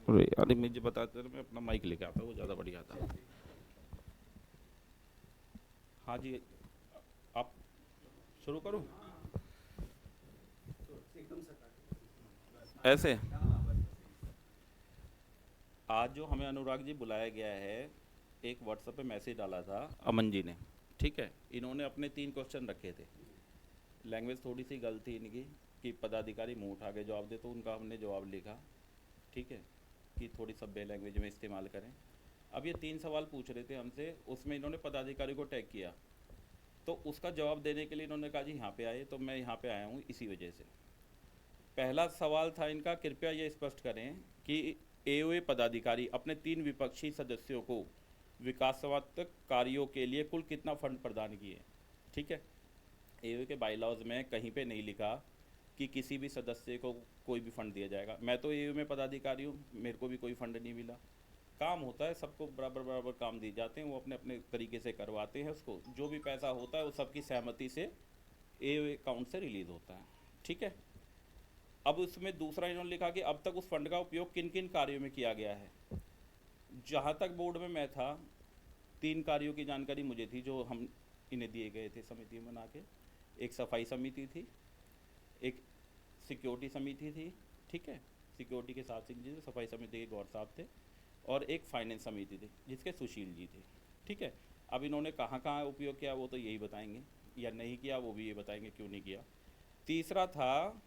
अरे यार मुझे बताते रहे, मैं अपना माइक लेके आता, वो ज़्यादा बढ़िया था। हाँ जी, आप शुरू करो ऐसे। आज जो हमें अनुराग जी बुलाया गया है, एक व्हाट्सएप पे मैसेज डाला था अमन जी ने। ठीक है, इन्होंने अपने 3 क्वेश्चन रखे थे। लैंग्वेज थोड़ी सी गलत थी इनकी, कि पदाधिकारी मुंह उठा के जवाब दे, तो उनका हमने जवाब लिखा। ठीक है, कि थोड़ी सभ्य लैंग्वेज में इस्तेमाल करें। अब ये 3 सवाल पूछ रहे थे हमसे, उसमें इन्होंने पदाधिकारी को टैग किया। तो उसका जवाब देने के लिए इन्होंने कहा जी यहाँ पे आए, तो मैं यहाँ पे आया हूँ इसी वजह से। पहला सवाल था इनका, कृपया ये स्पष्ट करें कि एओए पदाधिकारी अपने 3 विपक्षी सदस्यों को विकासात्मक कार्यों के लिए कुल कितना फंड प्रदान किए। ठीक है, एओए के बाईलॉज में कहीं पे नहीं लिखा कि किसी भी सदस्य को कोई भी फंड दिया जाएगा। मैं तो एओए में पदाधिकारी हूँ, मेरे को भी कोई फंड नहीं मिला। काम होता है, सबको बराबर बराबर काम दिए जाते हैं, वो अपने अपने तरीके से करवाते हैं उसको। जो भी पैसा होता है वो सबकी सहमति से एओए अकाउंट से रिलीज होता है। ठीक है, अब उसमें दूसरा इन्होंने लिखा कि अब तक उस फंड का उपयोग किन किन कार्यों में किया गया है। जहाँ तक बोर्ड में मैं था, 3 कार्यों की जानकारी मुझे थी जो हम इन्हें दिए गए थे समिति में बना के। एक सफाई समिति थी, एक सिक्योरिटी समिति थी। ठीक है, सिक्योरिटी के साथ सिंह जी थे, सफाई समिति के गौर साहब थे, और एक फाइनेंस समिति थी जिसके सुशील जी थे। ठीक है, अब इन्होंने कहाँ कहाँ उपयोग किया वो तो यही बताएंगे, या नहीं किया वो भी ये बताएंगे क्यों नहीं किया। तीसरा था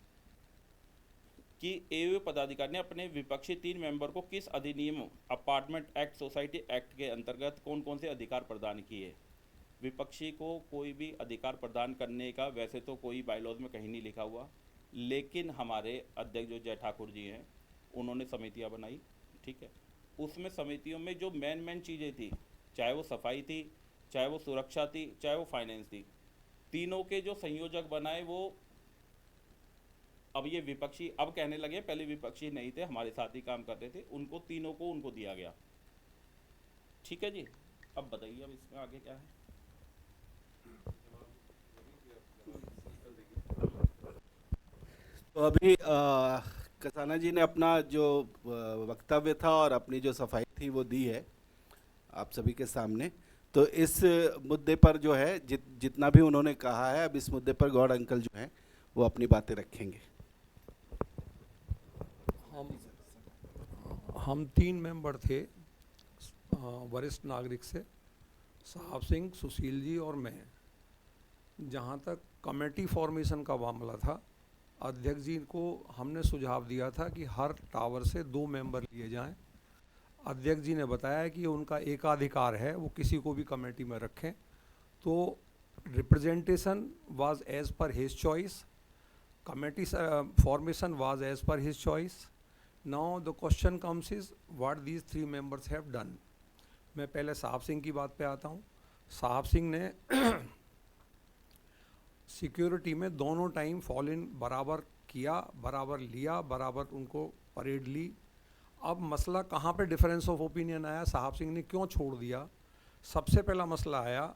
कि एओए पदाधिकारी ने अपने विपक्षी 3 मेंबर को किस अधिनियम, अपार्टमेंट एक्ट, सोसाइटी एक्ट के अंतर्गत कौन कौन से अधिकार प्रदान किए। विपक्षी को कोई भी अधिकार प्रदान करने का वैसे तो कोई बायलॉज में कहीं नहीं लिखा हुआ, लेकिन हमारे अध्यक्ष जो जय ठाकुर जी हैं, उन्होंने समितियां बनाई। ठीक है, उसमें समितियों में जो मेन मेन चीज़ें थी, चाहे वो सफाई थी, चाहे वो सुरक्षा थी, चाहे वो फाइनेंस थी, तीनों के जो संयोजक बनाए वो, अब ये विपक्षी अब कहने लगे, पहले विपक्षी नहीं थे, हमारे साथ ही काम करते थे, उनको तीनों को उनको दिया गया। ठीक है जी, अब बताइए अब इसमें आगे क्या है। तो अभी कसाना जी ने अपना जो वक्तव्य था और अपनी जो सफाई थी वो दी है आप सभी के सामने। तो इस मुद्दे पर जो है जितना भी उन्होंने कहा है, अब इस मुद्दे पर गौड़ अंकल जो हैं वो अपनी बातें रखेंगे। हम हम 3 मेंबर थे, वरिष्ठ नागरिक से साहब सिंह, सुशील जी और मैं। जहाँ तक कमेटी फॉर्मेशन का मामला था, अध्यक्ष जी को हमने सुझाव दिया था कि हर टावर से 2 मेंबर लिए जाएं। अध्यक्ष जी ने बताया कि उनका एकाधिकार है, वो किसी को भी कमेटी में रखें। तो representation was as per his choice, committee formation was as per his choice. Now the question comes is what these 3 members have done. मैं पहले साहब सिंह की बात पे आता हूँ। साहब सिंह ने सिक्योरिटी में दोनों टाइम फॉल इन बराबर किया, बराबर लिया, बराबर उनको परेड ली। अब मसला कहाँ पे डिफरेंस ऑफ ओपिनियन आया, साहब सिंह ने क्यों छोड़ दिया। सबसे पहला मसला आया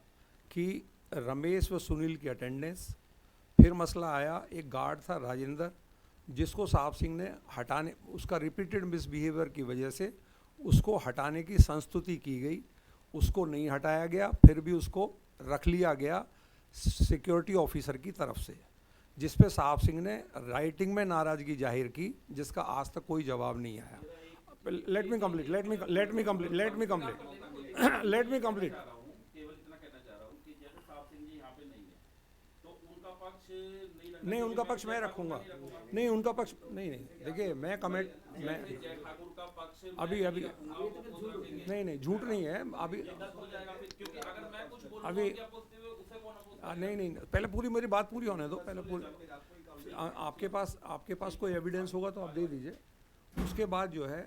कि रमेश व सुनील की अटेंडेंस। फिर मसला आया, एक गार्ड था राजेंद्र, जिसको साहब सिंह ने हटाने, उसका रिपीटेड मिसबिहेवियर की वजह से उसको हटाने की संस्तुति की गई। उसको नहीं हटाया गया, फिर भी उसको रख लिया गया सिक्योरिटी ऑफिसर की तरफ से, जिस पे साहब सिंह ने राइटिंग में नाराज़गी जाहिर की, जिसका आज तक कोई जवाब नहीं आया। Let me complete let me complete let me complete let me complete. केवल इतना कहना चाह रहा हूँ कि जैसे साहब सिंह जी यहाँ पे नहीं है, तो उनका पक्ष नहीं रखना नहीं, चाहिए। उनका मैं पक्ष जय मैं ठाकुर का रखूंगा। नहीं रखूंगा, नहीं, उनका पक्ष नहीं, नहीं देखिए, मैं कमेंट मैं जय ठाकुर का पक्ष मैं अभी नहीं अभी रखूंगा, वो खुद रखेंगे। नहीं, नहीं झूठ नहीं है अभी। ये गलत हो जाएगा फिर, क्योंकि अगर मैं कुछ बोलूंगा अभी उनके अपोज में, उसे कौन अपोज नहीं, करेगा। नहीं, पहले पूरी मेरी बात पूरी होने दो, पहले पूरी। आपके पास कोई एविडेंस होगा तो आप दे दीजिए। उसके बाद जो है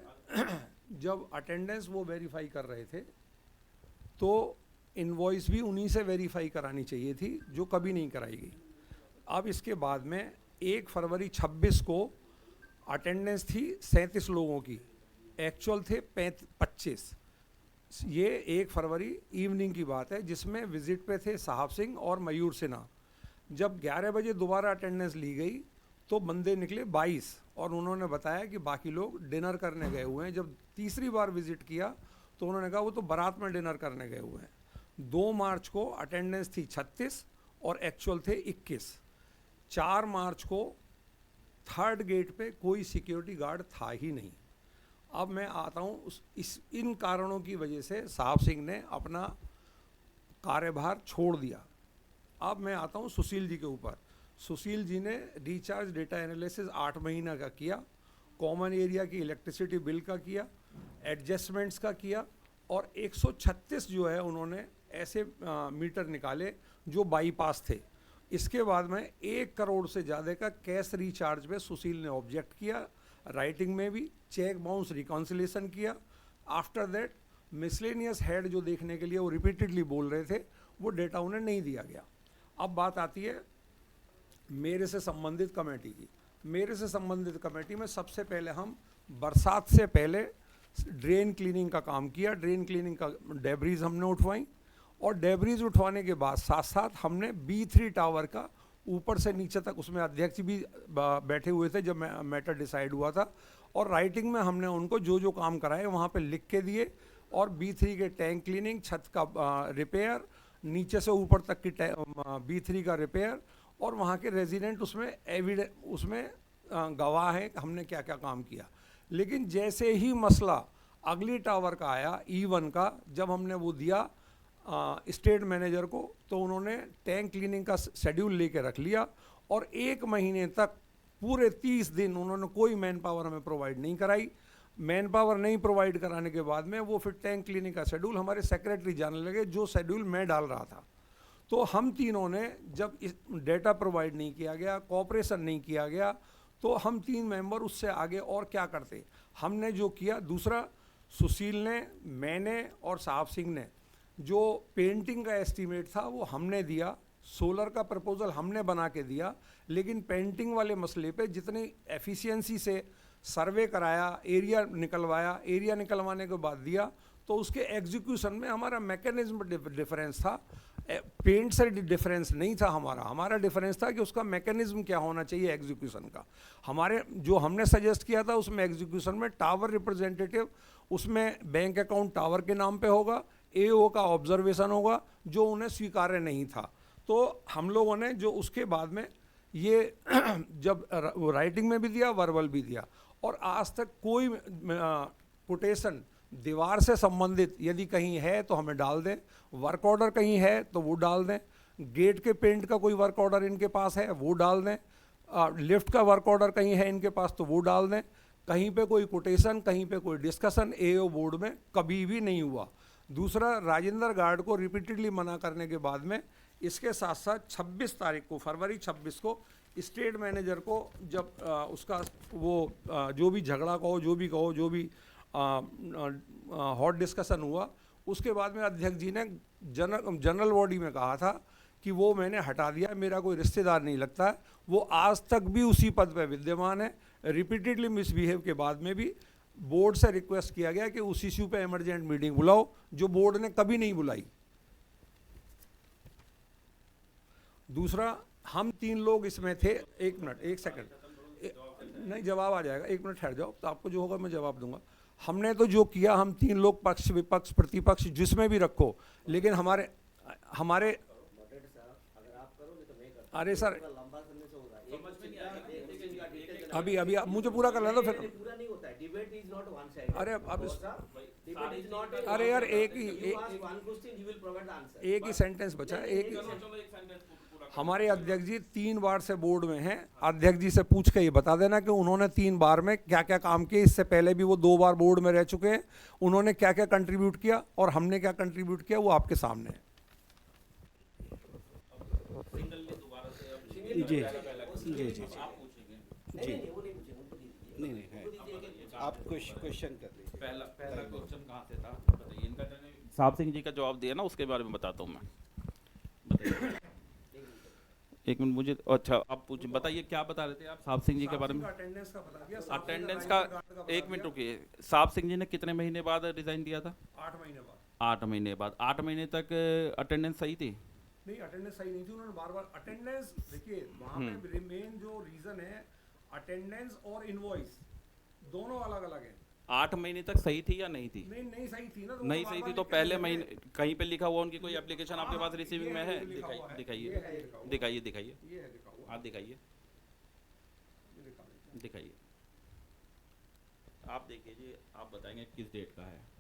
जब अटेंडेंस वो वेरीफाई कर रहे थे, तो इनवॉइस भी उन्हीं से वेरीफाई करानी चाहिए थी, जो कभी नहीं कराई गई। अब इसके बाद में 1 फरवरी 26 को अटेंडेंस थी 37 लोगों की, एक्चुअल थे 25। ये 1 फरवरी इवनिंग की बात है, जिसमें विजिट पे थे साहब सिंह और मयूर सिन्हा। जब 11 बजे दोबारा अटेंडेंस ली गई, तो बंदे निकले 22 और उन्होंने बताया कि बाकी लोग डिनर करने गए हुए हैं। जब तीसरी बार विजिट किया तो उन्होंने कहा वो तो बारात में डिनर करने गए हुए हैं। 2 मार्च को अटेंडेंस थी 36 और एक्चुअल थे 21। 4 मार्च को थर्ड गेट पे कोई सिक्योरिटी गार्ड था ही नहीं। अब मैं आता हूँ इन कारणों की वजह से साहब सिंह ने अपना कार्यभार छोड़ दिया। अब मैं आता हूँ सुशील जी के ऊपर। सुशील जी ने रिचार्ज डेटा एनालिसिस 8 महीना का किया, कॉमन एरिया की इलेक्ट्रिसिटी बिल का किया, एडजस्टमेंट्स का किया और 136 जो है उन्होंने ऐसे मीटर निकाले जो बाईपास थे। इसके बाद में 1 करोड़ से ज़्यादा का कैश रिचार्ज पे सुशील ने ऑब्जेक्ट किया, राइटिंग में भी चेक बाउंस रिकॉन्सिलेशन किया। आफ्टर दैट मिसलेनियस हेड जो देखने के लिए वो रिपीटेडली बोल रहे थे वो डेटा उन्हें नहीं दिया गया। अब बात आती है मेरे से संबंधित कमेटी की। मेरे से संबंधित कमेटी में सबसे पहले हम बरसात से पहले ड्रेन क्लीनिंग का काम किया। ड्रेन क्लीनिंग का डेब्रीज हमने उठवाई और डेब्रीज उठवाने के बाद साथ साथ हमने B3 टावर का ऊपर से नीचे तक, उसमें अध्यक्ष भी बैठे हुए थे जब मैटर डिसाइड हुआ था, और राइटिंग में हमने उनको जो जो काम कराए वहाँ पे लिख के दिए। और B3 के टैंक क्लीनिंग, छत का रिपेयर, नीचे से ऊपर तक की B3 का रिपेयर, और वहाँ के रेजिडेंट उसमें गवाह हैं हमने क्या क्या काम किया। लेकिन जैसे ही मसला अगली टावर का आया E1 का, जब हमने वो दिया स्टेट मैनेजर को, तो उन्होंने टैंक क्लीनिंग का शेड्यूल लेके रख लिया और 1 महीने तक पूरे 30 दिन उन्होंने कोई मैन पावर हमें प्रोवाइड नहीं कराई। मैन पावर नहीं प्रोवाइड कराने के बाद में वो फिर टैंक क्लीनिंग का शेड्यूल हमारे सेक्रेटरी जानने लगे, जो शेड्यूल मैं डाल रहा था। तो हम तीनों ने, जब इस डेटा प्रोवाइड नहीं किया गया, कोऑपरेशन नहीं किया गया, तो हम 3 मेंबर उससे आगे और क्या करते। हमने जो किया, दूसरा सुशील ने, मैंने और साहब सिंह ने जो पेंटिंग का एस्टीमेट था वो हमने दिया, सोलर का प्रपोजल हमने बना के दिया, लेकिन पेंटिंग वाले मसले पे जितनी एफिशिएंसी से सर्वे कराया, एरिया निकलवाया, एरिया निकलवाने के बाद दिया, तो उसके एग्जीक्यूशन में हमारा मैकेनिज्म डिफरेंस था। पेंट से डिफरेंस नहीं था हमारा डिफरेंस था कि उसका मैकेनिज्म क्या होना चाहिए एग्जीक्यूशन का। हमारे जो हमने सजेस्ट किया था उसमें एग्जीक्यूशन में टावर रिप्रेजेंटेटिव, उसमें बैंक अकाउंट टावर के नाम पे होगा, AO का ऑब्जर्वेशन होगा, जो उन्हें स्वीकार्य नहीं था। तो हम लोगों ने जो उसके बाद में ये जब राइटिंग में भी दिया, वर्बल भी दिया, और आज तक कोई कोटेशन दीवार से संबंधित यदि कहीं है तो हमें डाल दें, वर्क ऑर्डर कहीं है तो वो डाल दें, गेट के पेंट का कोई वर्क ऑर्डर इनके पास है वो डाल दें, लिफ्ट का वर्क ऑर्डर कहीं है इनके पास तो वो डाल दें। कहीं पे कोई कोटेशन, कहीं पे कोई डिस्कशन AO बोर्ड में कभी भी नहीं हुआ। दूसरा, राजेंद्र गार्ड को रिपीटेडली मना करने के बाद में इसके साथ साथ 26 तारीख को, फरवरी 26 को स्टेट मैनेजर को जब उसका वो जो भी झगड़ा कहो, जो भी कहो, जो भी हॉट डिस्कशन हुआ, उसके बाद में अध्यक्ष जी ने जनरल बॉडी में कहा था कि वो मैंने हटा दिया, मेरा कोई रिश्तेदार नहीं लगता है। वो आज तक भी उसी पद पर विद्यमान है। रिपीटेडली मिसबिहेव के बाद में भी बोर्ड से रिक्वेस्ट किया गया कि उस इश्यू पे इमरजेंट मीटिंग बुलाओ, जो बोर्ड ने कभी नहीं बुलाई। दूसरा, हम 3 लोग इसमें थे। 1 मिनट, 1 सेकंड, नहीं जवाब आ जाएगा, 1 मिनट ठहर जाओ, तो आपको जो होगा मैं जवाब दूंगा। हमने तो जो किया, हम 3 लोग, पक्ष विपक्ष प्रतिपक्ष जिसमें भी रखो, लेकिन हमारे अरे सर अभी मुझे पूरा कर लेना फिर। अरे अब अरे यार एक ही सेंटेंस बचा है, एक ही। हमारे अध्यक्ष जी 3 बार से बोर्ड में हैं। अध्यक्ष जी से पूछ के ये बता देना कि उन्होंने 3 बार में क्या क्या काम किए। इससे पहले भी वो 2 बार बोर्ड में रह चुके हैं। उन्होंने क्या क्या कंट्रीब्यूट किया और हमने क्या कंट्रीब्यूट किया, वो आपके सामने है। जी जी जी जी जी नहीं है, आप क्वेश्चन कर लीजिए। पहला क्वेश्चन कहाँ से था बताइए। इनका साहब सिंह जी का जवाब दिया ना, उसके बारे में बताता हूँ मैं। बताइए 1 मिनट मुझे। अच्छा आप पूछ बताइए, क्या बता रहे थे आप साहब सिंह जी के बारे में? अटेंडेंस का बता दिया। अटेंडेंस का 1 मिनट रुकिए। साहब सिंह जी ने कितने महीने बाद रिजाइन दिया था? 8 महीने बाद। 8 महीने बाद। 8 महीने तक अटेंडेंस सही थी? नहीं, अटेंडेंस सही नहीं थी। उन्होंने बार-बार अटेंडेंस, देखिए वहाँ पे मेन जो रीज़न है अटेंडेंस और इनवॉइस दोनों अलग अलग हैं। 8 महीने तक सही थी या नहीं थी? नहीं सही थी ना, तो नहीं वो सही बार-बार थी तो लिख के पहले भेजे। महीने कहीं पे लिखा हुआ उनकी कोई एप्लीकेशन आपके हाँ, पास रिसीविंग ये में है? है, लिखा हुआ है, दिखाइए ये है लिखा हुआ। दिखाइए दिखाइए ये है लिखा हुआ, आप दिखाइए ये दिखा देते हैं। दिखाइए। आप देखिए जी, आप बताएंगे किस डेट का है।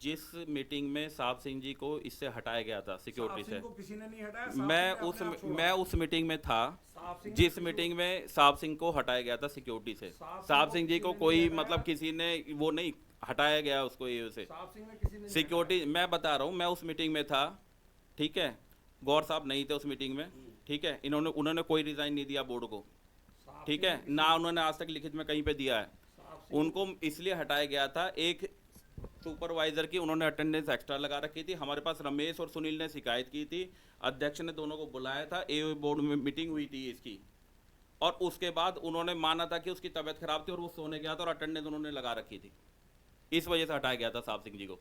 जिस मीटिंग में साहब सिंह जी को इससे हटाया गया था सिक्योरिटी साहब सिंह से, को किसी ने नहीं हटाया, साहब सिंह मैं ने अपने आप छोड़ा। मैं उस मीटिंग में था साहब सिंह ने जिस किसी को- मीटिंग में साहब सिंह को हटाया गया था सिक्योरिटी से। साहब साहब सिंह सिंह को जी किसी को ने कोई नहीं हटाया। मतलब किसी ने वो नहीं हटाया गया उसको ये से साहब सिंह ने किसी ने नहीं सिक्योरिटी। मैं बता रहा हूँ, मैं उस मीटिंग में था, ठीक है। गौर साहब नहीं थे उस मीटिंग में, ठीक है। उन्होंने कोई रिजाइन नहीं दिया बोर्ड को, हटाया। साहब ठीक सिंह है ने किसी- ना। उन्होंने आज तक लिखित में कहीं पे दिया है। साहब सिंह उनको इसलिए हटाया गया था, एक सुपरवाइजर की उन्होंने अटेंडेंस एक्स्ट्रा लगा रखी थी। हमारे पास रमेश और सुनील ने शिकायत की थी, अध्यक्ष ने दोनों को बुलाया था, एओ बोर्ड में मीटिंग हुई थी इसकी, और उसके बाद उन्होंने माना था कि उसकी तबीयत खराब थी और वो सोने गया था और अटेंडेंस उन्होंने लगा रखी थी। इस वजह से हटाया गया था साहब सिंह जी को,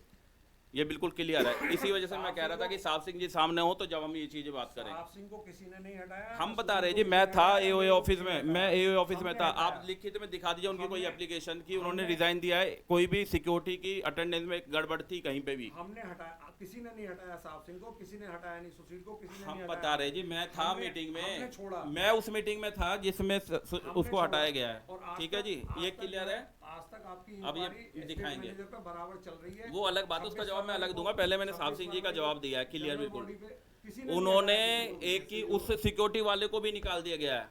ये बिल्कुल क्लियर है। इसी वजह से मैं कह रहा था कि साहब सिंह जी सामने हो तो जब हम ये चीजें बात करें। साहब सिंह को किसी ने नहीं हटाया। हम ना बता सुनील रहे को जी, किसी मैं ने था हटाया, एओए ना ऑफिस किसी में, ने मैं हटाया। एओए ऑफिस में हमने था। हटाया। आप लिखित में दिखा दीजिए उनकी कोई हमने- एप्लीकेशन की उन्होंने हमने- रिजाइन दिया है, कोई भी सिक्योरिटी की अटेंडेंस में गड़बड़ थी कहीं पे भी। हमने हटाया, किसी ने नहीं हटाया साहब सिंह को, किसी ने हटाया नहीं सुशील को, किसी ने हम नहीं बता हटाया। रहे जी, मैं था हमने- मीटिंग हमने में, छोड़ा। मैं उस मीटिंग में था जिसमें हमने उसको छोड़ा। हटाया गया और है, आज ठीक है तक- जी, आज ये तक क्लियर जो है। आज तक आपकी अब ये इंक्वायरी एस्टेट दिखाएंगे। मैनेजर पे बराबर चल रही है। वो अलग बात, उसका जवाब मैं अलग दूंगा, पहले मैंने साहब सिंह जी का जवाब दिया है क्लियर जनरल बिल्कुल। बॉडी पे किसी ने नहीं उन्होंने हटाया किसी को। एक की उस सिक्योरिटी वाले को भी निकाल दिया गया है,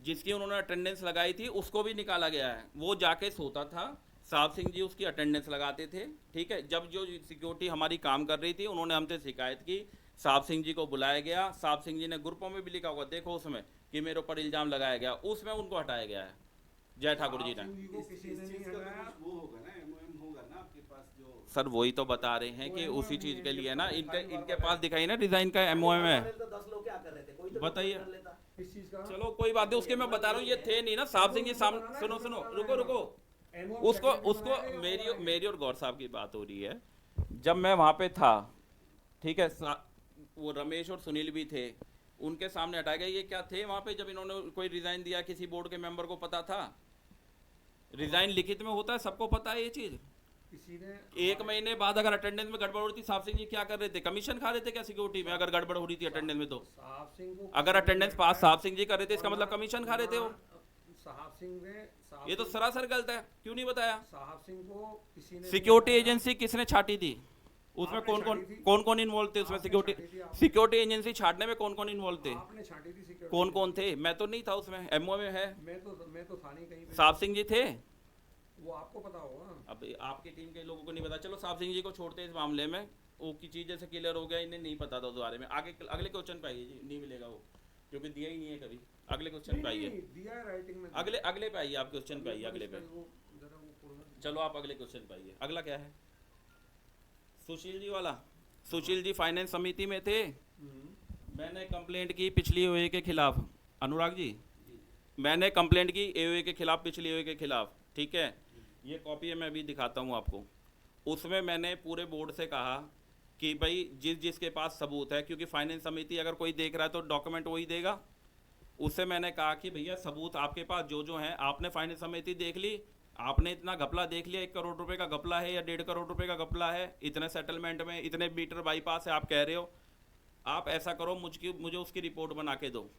जिसकी उन्होंने अटेंडेंस लगाई थी उसको भी निकाला गया है। वो जाके सोता था, साहब सिंह जी उसकी अटेंडेंस लगाते थे, ठीक है। जब जो सिक्योरिटी हमारी काम कर रही थी उन्होंने हमसे शिकायत की, साहब सिंह जी को बुलाया गया। साहब सिंह जी ने ग्रुपों में भी लिखा हुआ देखो उसमें कि मेरे ऊपर इल्जाम लगाया गया, उसमें उनको हटाया गया है जय ठाकुर जी साहब ने। सिंह को किसी ने नहीं हटाया। वो होगा ना, एमओएम होगा ना आपके पास जो सर वही तो बता रहे हैं कि वो उसी MOM चीज नहीं के है, लिए ये ना, तो इनके सारी बात इनके बताया। पास दिखाई ना डिजाइन का एमओएम है। तो 10 लोग क्या कर रहे थे, कोई तो बताइए। कर लेता। इस चीज का चलो कोई बात नहीं, उसके मैं बता रहा हूँ ये थे नहीं ना साहब सिंह जी सामने। सुनो सुनो, रुको रुको, MOM उसको सेक्रेटरी उसको बनाएंगे या मेरी बनाएंगे? मेरी और गौर साहब की बात हो रही है। जब मैं वहां पे था, ठीक है, वो रमेश और सुनील भी थे, उनके सामने हटाया गया। ये क्या थे वहां पे जब इन्होंने कोई रिजाइन दिया, किसी बोर्ड के मेंबर को पता था? रिजाइन लिखित में होता है, सबको पता है ये चीज। किसी ने एक महीने बाद अगर अटेंडेंस में गड़बड़ होती, साहब सिंह जी क्या कर रहे थे? कमीशन खा रहे थे क्या सिक्योरिटी में अगर गड़बड़ हो रही थी अटेंडेंस में? तो साहब सिंह को अगर किसी ने अटेंडेंस नहीं पास हटाया। साहब सिंह जी कर रहे थे, इसका मतलब कमीशन खा रहे थे वो। साहब सिंह ने ये तो सरासर गलत है, क्यों नहीं बताया? साहब सिंह को किसी ने नहीं सिक्योरिटी हटाया। एजेंसी किसने छाटी थी? उसमें आपने कौन कौन छाटी थी। कौन कौन इन्वॉल्व थे उसमें? आपने सिक्योरिटी छाटी थी, आपने। सिक्योरिटी एजेंसी छाटने में कौन कौन इन्वॉल्व थे? आपने छाटी थी सिक्योरिटी। कौन कौन थे? मैं तो नहीं था उसमें, एमओ में है। मैं तो था नहीं कहीं पे। साहब सिंह जी थे। वो आपको पता होगा। अब आपकी टीम के लोगों को नहीं पता, चलो साहब सिंह जी को छोड़ते हैं इस मामले में। वो की चीज जैसे क्लियर हो गया, इन्हें नहीं पता था उस बारे में। आगे अगले क्वेश्चन पे आइए जी, नहीं मिलेगा वो, क्योंकि दिया ही नहीं है कभी। अगले क्वेश्चन पे आइए, नहीं, दिया है राइटिंग में। अगले पे आइए, आप क्वेश्चन पे आइए, अगले पे। वो जरा वो खोलना। चलो आप अगले क्वेश्चन पे आइए। अगला क्या है? सुशील जी वाला। सुशील जी फाइनेंस समिति में थे। मैंने कंप्लेंट की पिछली एओए के खिलाफ, अनुराग जी, मैंने कंप्लेंट की एओए के खिलाफ, पिछली एओए के खिलाफ, ठीक है। ये कॉपी है, मैं अभी दिखाता हूँ आपको। उसमें मैंने पूरे बोर्ड से कहा कि भाई जिसके पास सबूत है, क्योंकि फाइनेंस समिति अगर कोई देख रहा है तो डॉक्यूमेंट वही देगा। उससे मैंने कहा कि भैया सबूत आपके पास जो हैं, आपने फाइनेंस समिति देख ली, आपने इतना घपला देख लिया, 1 करोड़ रुपए का घपला है या 1.5 करोड़ रुपए का घपला है, इतने सेटलमेंट में, इतने मीटर बाईपास है, आप कह रहे हो। आप ऐसा करो, मुझे उसकी रिपोर्ट बना के दो।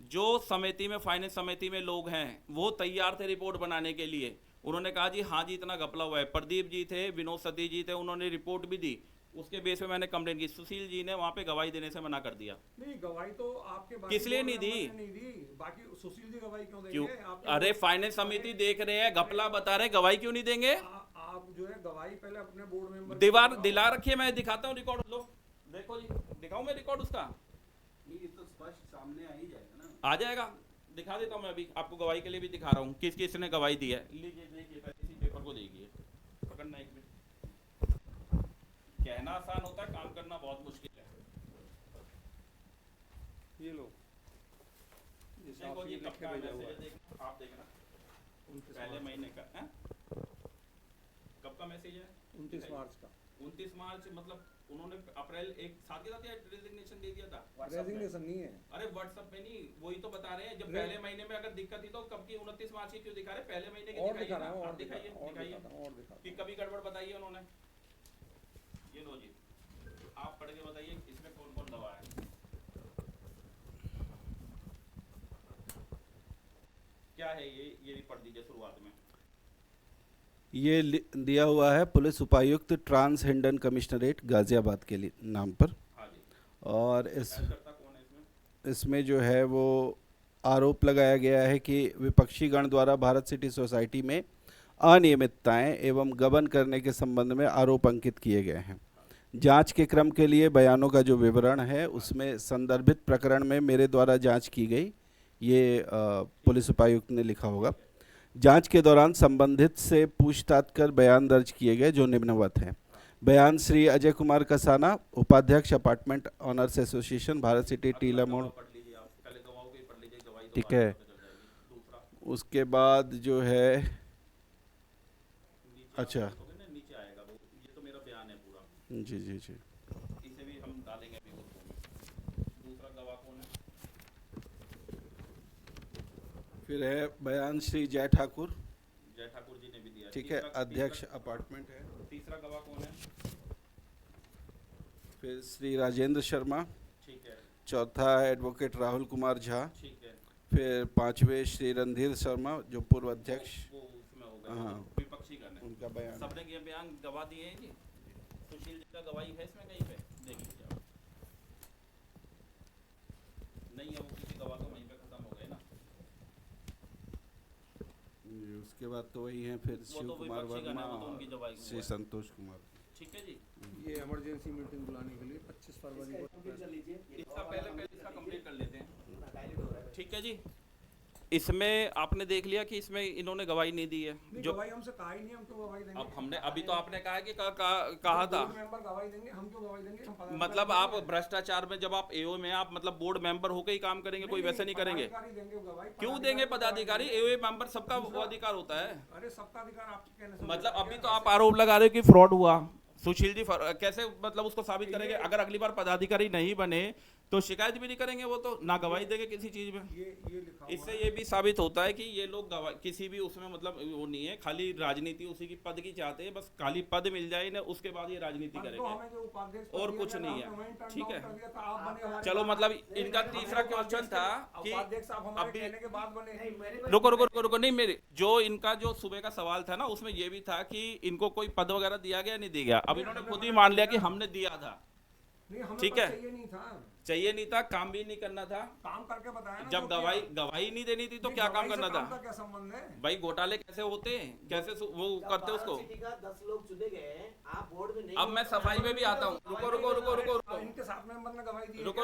जो समिति में, फाइनेंस समिति में लोग हैं, वो तैयार थे रिपोर्ट बनाने के लिए। उन्होंने कहा जी हाँ जी इतना घपला हुआ है। प्रदीप जी थे, विनोद सती जी थे, उन्होंने रिपोर्ट भी दी। उसके बेस पे मैंने कंप्लेंट की। सुशील जी ने वहाँ पे गवाही देने से मना कर दिया। नहीं, गवाही तो आपके बाकी किस लिए बोर्ड नहीं मेंबर दी? ने नहीं दी। बाकी सुशील जी गवाही क्यों क्यों? देंगे? आपके अरे बोर्ड- फाइनेंस समिति देख रहे हैं, घपला बता रहे हैं, गवाही क्यों नहीं देंगे? आप जो है गवाही पहले अपने बोर्ड मेंबर दीवार दिला रखिए, मैं दिखाता हूँ रिकॉर्ड। लो देखो जी, दिखाऊं मैं रिकॉर्ड उसका? ये तो स्पष्ट सामने आ ही जाएगा ना। आ जाएगा, दिखा देता हूँ मैं अभी आपको। गवाही के लिए भी दिखा रहा हूँ किस किस ने गवाही दी है। लीजिए देखिए, पहले इसी पेपर को देखिए, पकड़ना एक मिनट। कहना आसान होता है, काम करना बहुत मुश्किल है। ये लो, ये साफ देखो जी, ये कब लिख के का भेजा हुआ मैसेज है। है, आप देखना 29 पहले मार्च महीने का है। कब का मैसेज है? 29 मार्च का। 29 मार्च मतलब उन्होंने अप्रैल एक साथ के साथ रेजिग्नेशन दे दिया था। रेजिग्नेशन नहीं है। अरे व्हाट्सएप पे नहीं, वही तो बता रहे हैं, जब पहले महीने में अगर दिक्कत थी तो कब की 29 मार्च की क्यों दिखा रहे, पहले महीने की और दिखाइए दिखा ना, रहा हूँ, आप और दिखाइए दिखाता हूँ, और दिखाइए दिखाता हूँ, और दिखाता कि कभी गड़बड़ बताइए उन्होंने। ये लो जी, आप पढ़ के बताइए इसमें कौन कौन दवा है। क्या है ये भी पढ़ दीजिए शुरुआत में। ये दिया हुआ है पुलिस उपायुक्त ट्रांस हिंडन कमिश्नरेट गाजियाबाद के लिए नाम पर। हाँ जी। और करता कौन है इसमें? इसमें जो है वो आरोप लगाया गया है कि विपक्षी गण द्वारा भारत सिटी सोसाइटी में अनियमितताएं एवं गबन करने के संबंध में आरोप अंकित किए गए हैं। जांच के क्रम के लिए बयानों का जो विवरण है उसमें संदर्भित प्रकरण में मेरे द्वारा जांच की गई, ये पुलिस उपायुक्त ने लिखा होगा। जांच के दौरान संबंधित से पूछताछ कर बयान दर्ज किए गए जो निम्नवत हैं। बयान श्री अजय कुमार कसाना, उपाध्यक्ष apartment owners association, Bharat city, टीला मोड़। ठीक है। उसके बाद जो है अच्छा नीचे आएगा वो, ये तो मेरा बयान है पूरा। जी जी जी, इसे भी हम डालेंगे अभी उसमें। दूसरा गवाह कौन है? फिर है बयान श्री जय ठाकुर जी ने भी दिया। ठीक है, अध्यक्ष अपार्टमेंट है। तीसरा गवाह कौन है? फिर श्री राजेंद्र शर्मा। ठीक है। चौथा एडवोकेट राहुल कुमार झा। ठीक है। फिर पांचवें श्री रणधीर शर्मा जो पूर्व अध्यक्ष। वो उसमें होगा। हाँ, विपक्षी गण है। उनका बयान। सबने ये बयान गवाह दिए हैं जी। सुशील जी का गवाही है इसमें कहीं पे? देख लीजिए आप। नहीं है, वो किसी गवाह तो वहीं पे खत्म हो गए ना। उसके बाद तो वही हैं फिर शिव तो कुमार विपक्षी गण वर्मा है, वो तो उनकी और जवाई श्री हुआ है। संतोष कुमार। ठीक है जी। ये इमरजेंसी मीटिंग बुलाने के लिए 25 फरवरी को इसका पहले इसका कंप्लीट कर लेते हैं। ठीक है जी। इसमें आपने देख लिया कि इसमें इन्होंने गवाही नहीं दी है। जो गवाही हमसे कहा ही नहीं, हम क्यों गवाही देंगे? अब हमने अभी तो आपने कहा है कि कहा था बोर्ड मेंबर गवाही देंगे, हम क्यों गवाही देंगे? हम पदाधिकारी मतलब आप भ्रष्टाचार में जब आप एओ में आप मतलब बोर्ड मेंबर होकर ही काम करेंगे, कोई वैसे नहीं करेंगे। पदाधिकारी देंगे गवाही। क्यों देंगे पदाधिकारी? एओ मेंबर सबका वो अधिकार होता है। अरे सबका अधिकार आपके कहने से मतलब अभी तो आप आरोप लगा रहे हो कि फ्रॉड हुआ। सुशील जी कैसे मतलब उसको साबित करेंगे? अगर अगली बार पदाधिकारी नहीं बने तो शिकायत भी नहीं करेंगे, वो तो ना गवाही देंगे किसी चीज में। ये लिखा हुआ इससे ये भी साबित होता है कि ये लोग किसी भी उसमें मतलब वो नहीं है, खाली राजनीति उसी की पद की चाहते हैं, बस खाली पद मिल जाए ना उसके बाद ये राजनीति तो करेंगे हमें जो उपाध्यक्ष और पद कुछ दिया नहीं गया, है। हमने turn ठीक down है। कर दिया था, आप बने हमारे चलो बाद। मतलब नहीं, इनका हमें तीसरा उपाध्यक्ष क्वेश्चन था कि उपाध्यक्ष आप हमारे अभी कहने के बाद बने। रुको नहीं, मेरे जो इनका जो सुबह का सवाल था ना उसमें ये भी था कि इनको कोई पद वगैरह दिया गया नहीं दिया गया। अब इन्होंने खुद ही मान लिया कि हमने दिया था। नहीं, हमें ठीक पद है। चाहिए नहीं था, काम भी नहीं करना था। काम करके बताया ना, जब जो गवाही नहीं देनी थी तो नहीं, क्या काम गवाही से करना था? का क्या संबंध है? भाई घोटाले कैसे होते हैं, कैसे वो करते उसको। 10 लोग चुने गए हैं, आप बोर्ड में नहीं। अब मैं सफाई में भी आता हूँ। रुको इनके 7 मेंबर ने गवाही दी। रुको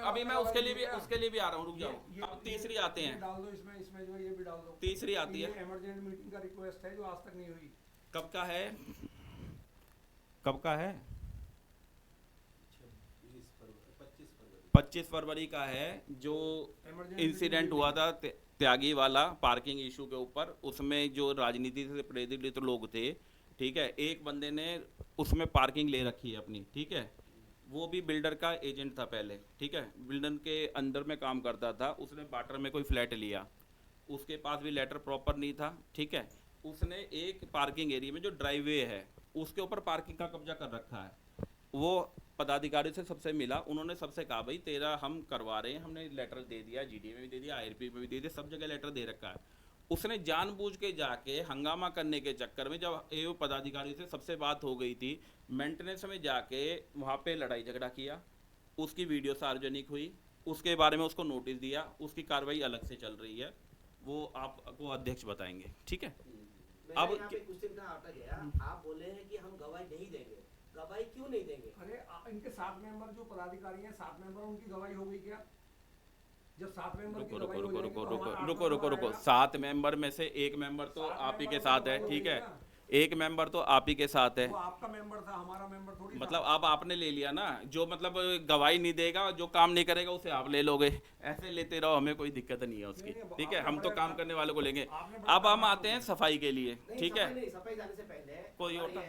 अभी मैं उसके लिए भी आ रहा हूँ, रुक जाओ। अब तीसरी आते हैं। डाल दो इसमें जो ये भी डाल दो। तीसरी आती है। इमरजेंट मीटिंग का रिक्वेस्ट है जो आज तक नहीं हुई। कब का है? 25 फरवरी का है, जो इंसिडेंट हुआ था त्यागी वाला पार्किंग इशू के ऊपर। उसमें जो राजनीति से प्रेरित लोग थे, ठीक है, एक बंदे ने उसमें पार्किंग ले रखी है अपनी, ठीक है, वो भी बिल्डर का एजेंट था पहले, ठीक है, बिल्डर के अंदर में काम करता था। उसने बाटर में कोई फ्लैट लिया, उसके पास भी लेटर प्रॉपर नहीं था, ठीक है। उसने एक पार्किंग एरिया में जो ड्राइववे है उसके ऊपर पार्किंग का कब्जा कर रखा है। वो पदाधिकारी से सबसे मिला, उन्होंने सबसे कहा भाई तेरा हम करवा रहे हैं, हमने लेटर दे दिया, जीडी में भी दे दिया, आईआरपी में भी दे दिया, सब जगह लेटर दे रखा है। उसने जानबूझ के जाके हंगामा करने के चक्कर में, जब एओ पदाधिकारी से सबसे बात हो गई थी, मेंटेनेंस में जाके वहाँ पे लड़ाई झगड़ा किया, उसकी वीडियो सार्वजनिक हुई, उसके बारे में उसको नोटिस दिया, उसकी कार्रवाई अलग से चल रही है, वो आपको अध्यक्ष बताएंगे, ठीक है। अब कुछ दिन का हटा गया, आप बोले हैं कि हम गवाही नहीं देंगे, गवाही क्यों नहीं देंगे? अरे इनके 7 मेंबर जो पदाधिकारी हैं, 7 मेंबर उनकी गवाही हो गई क्या? जब 7 मेंबर की गवाही हो जाएगी तो हमारा रुको 7 मेंबर में से एक मेंबर तो आप ही के साथ है, ठीक है, एक मेंबर तो आप ही के साथ है। वो आपका मेंबर था, हमारा मेंबर थोड़ी था। मतलब अब आपने ले लिया ना, जो मतलब गवाही नहीं देगा, जो काम नहीं करेगा उसे आप ले लोगे, ऐसे लेते रहो, हमें कोई दिक्कत नहीं है उसकी, ठीक है, हम तो काम करने वाले को लेंगे। अब हम आते हैं सफाई के लिए, ठीक है, सफाई जाने से पहले कोई होता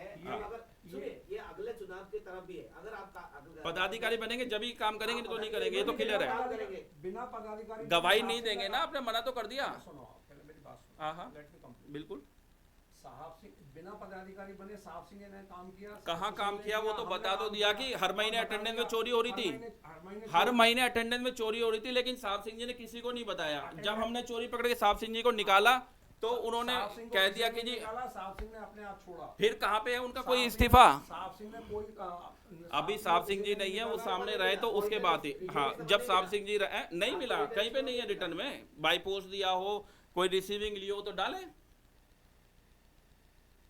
सुनिए, ये अगले चुनाव की तरफ भी है। अगर आप पदाधिकारी बनेंगे जब ही काम करेंगे, नहीं तो नहीं करेंगे, ये तो क्लियर है। करेंगे। बिना पदाधिकारी गवाही नहीं देंगे ना, आपने मना तो कर दिया। सुनो, पहले मेरी बात सुनो। हाँ हाँ Let me complete. बिल्कुल। साहब सिंह बिना पदाधिकारी बने साहब सिंह ने काम किया। कहाँ सुशील काम ने किया वो तो हमने बता तो काम दिया किया। कि हर महीने हम बता अटेंडेंस में दिया। चोरी हो रही थी। हर चोरी- महीने अटेंडेंस में चोरी हो रही थी, लेकिन साहब सिंह जी ने किसी को नहीं बताया। जब हमने चोरी पकड़ के साहब सिंह जी को निकाला तो उन्होंने साहब सिंह को कह किसी दिया ने कि जी निकाला, साहब सिंह ने अपने आप छोड़ा। फिर कहाँ पे है उनका कोई साहब सिंह- इस्तीफा? साहब सिंह ने कोई अभी साहब सिंह जी नहीं है, वो सामने रहे तो उसके बाद ही। हाँ, जब साहब सिंह जी रहे नहीं मिला, कहीं पे नहीं है रिटर्न में, बाई पोस्ट दिया हो, कोई रिसीविंग लियो तो डालें।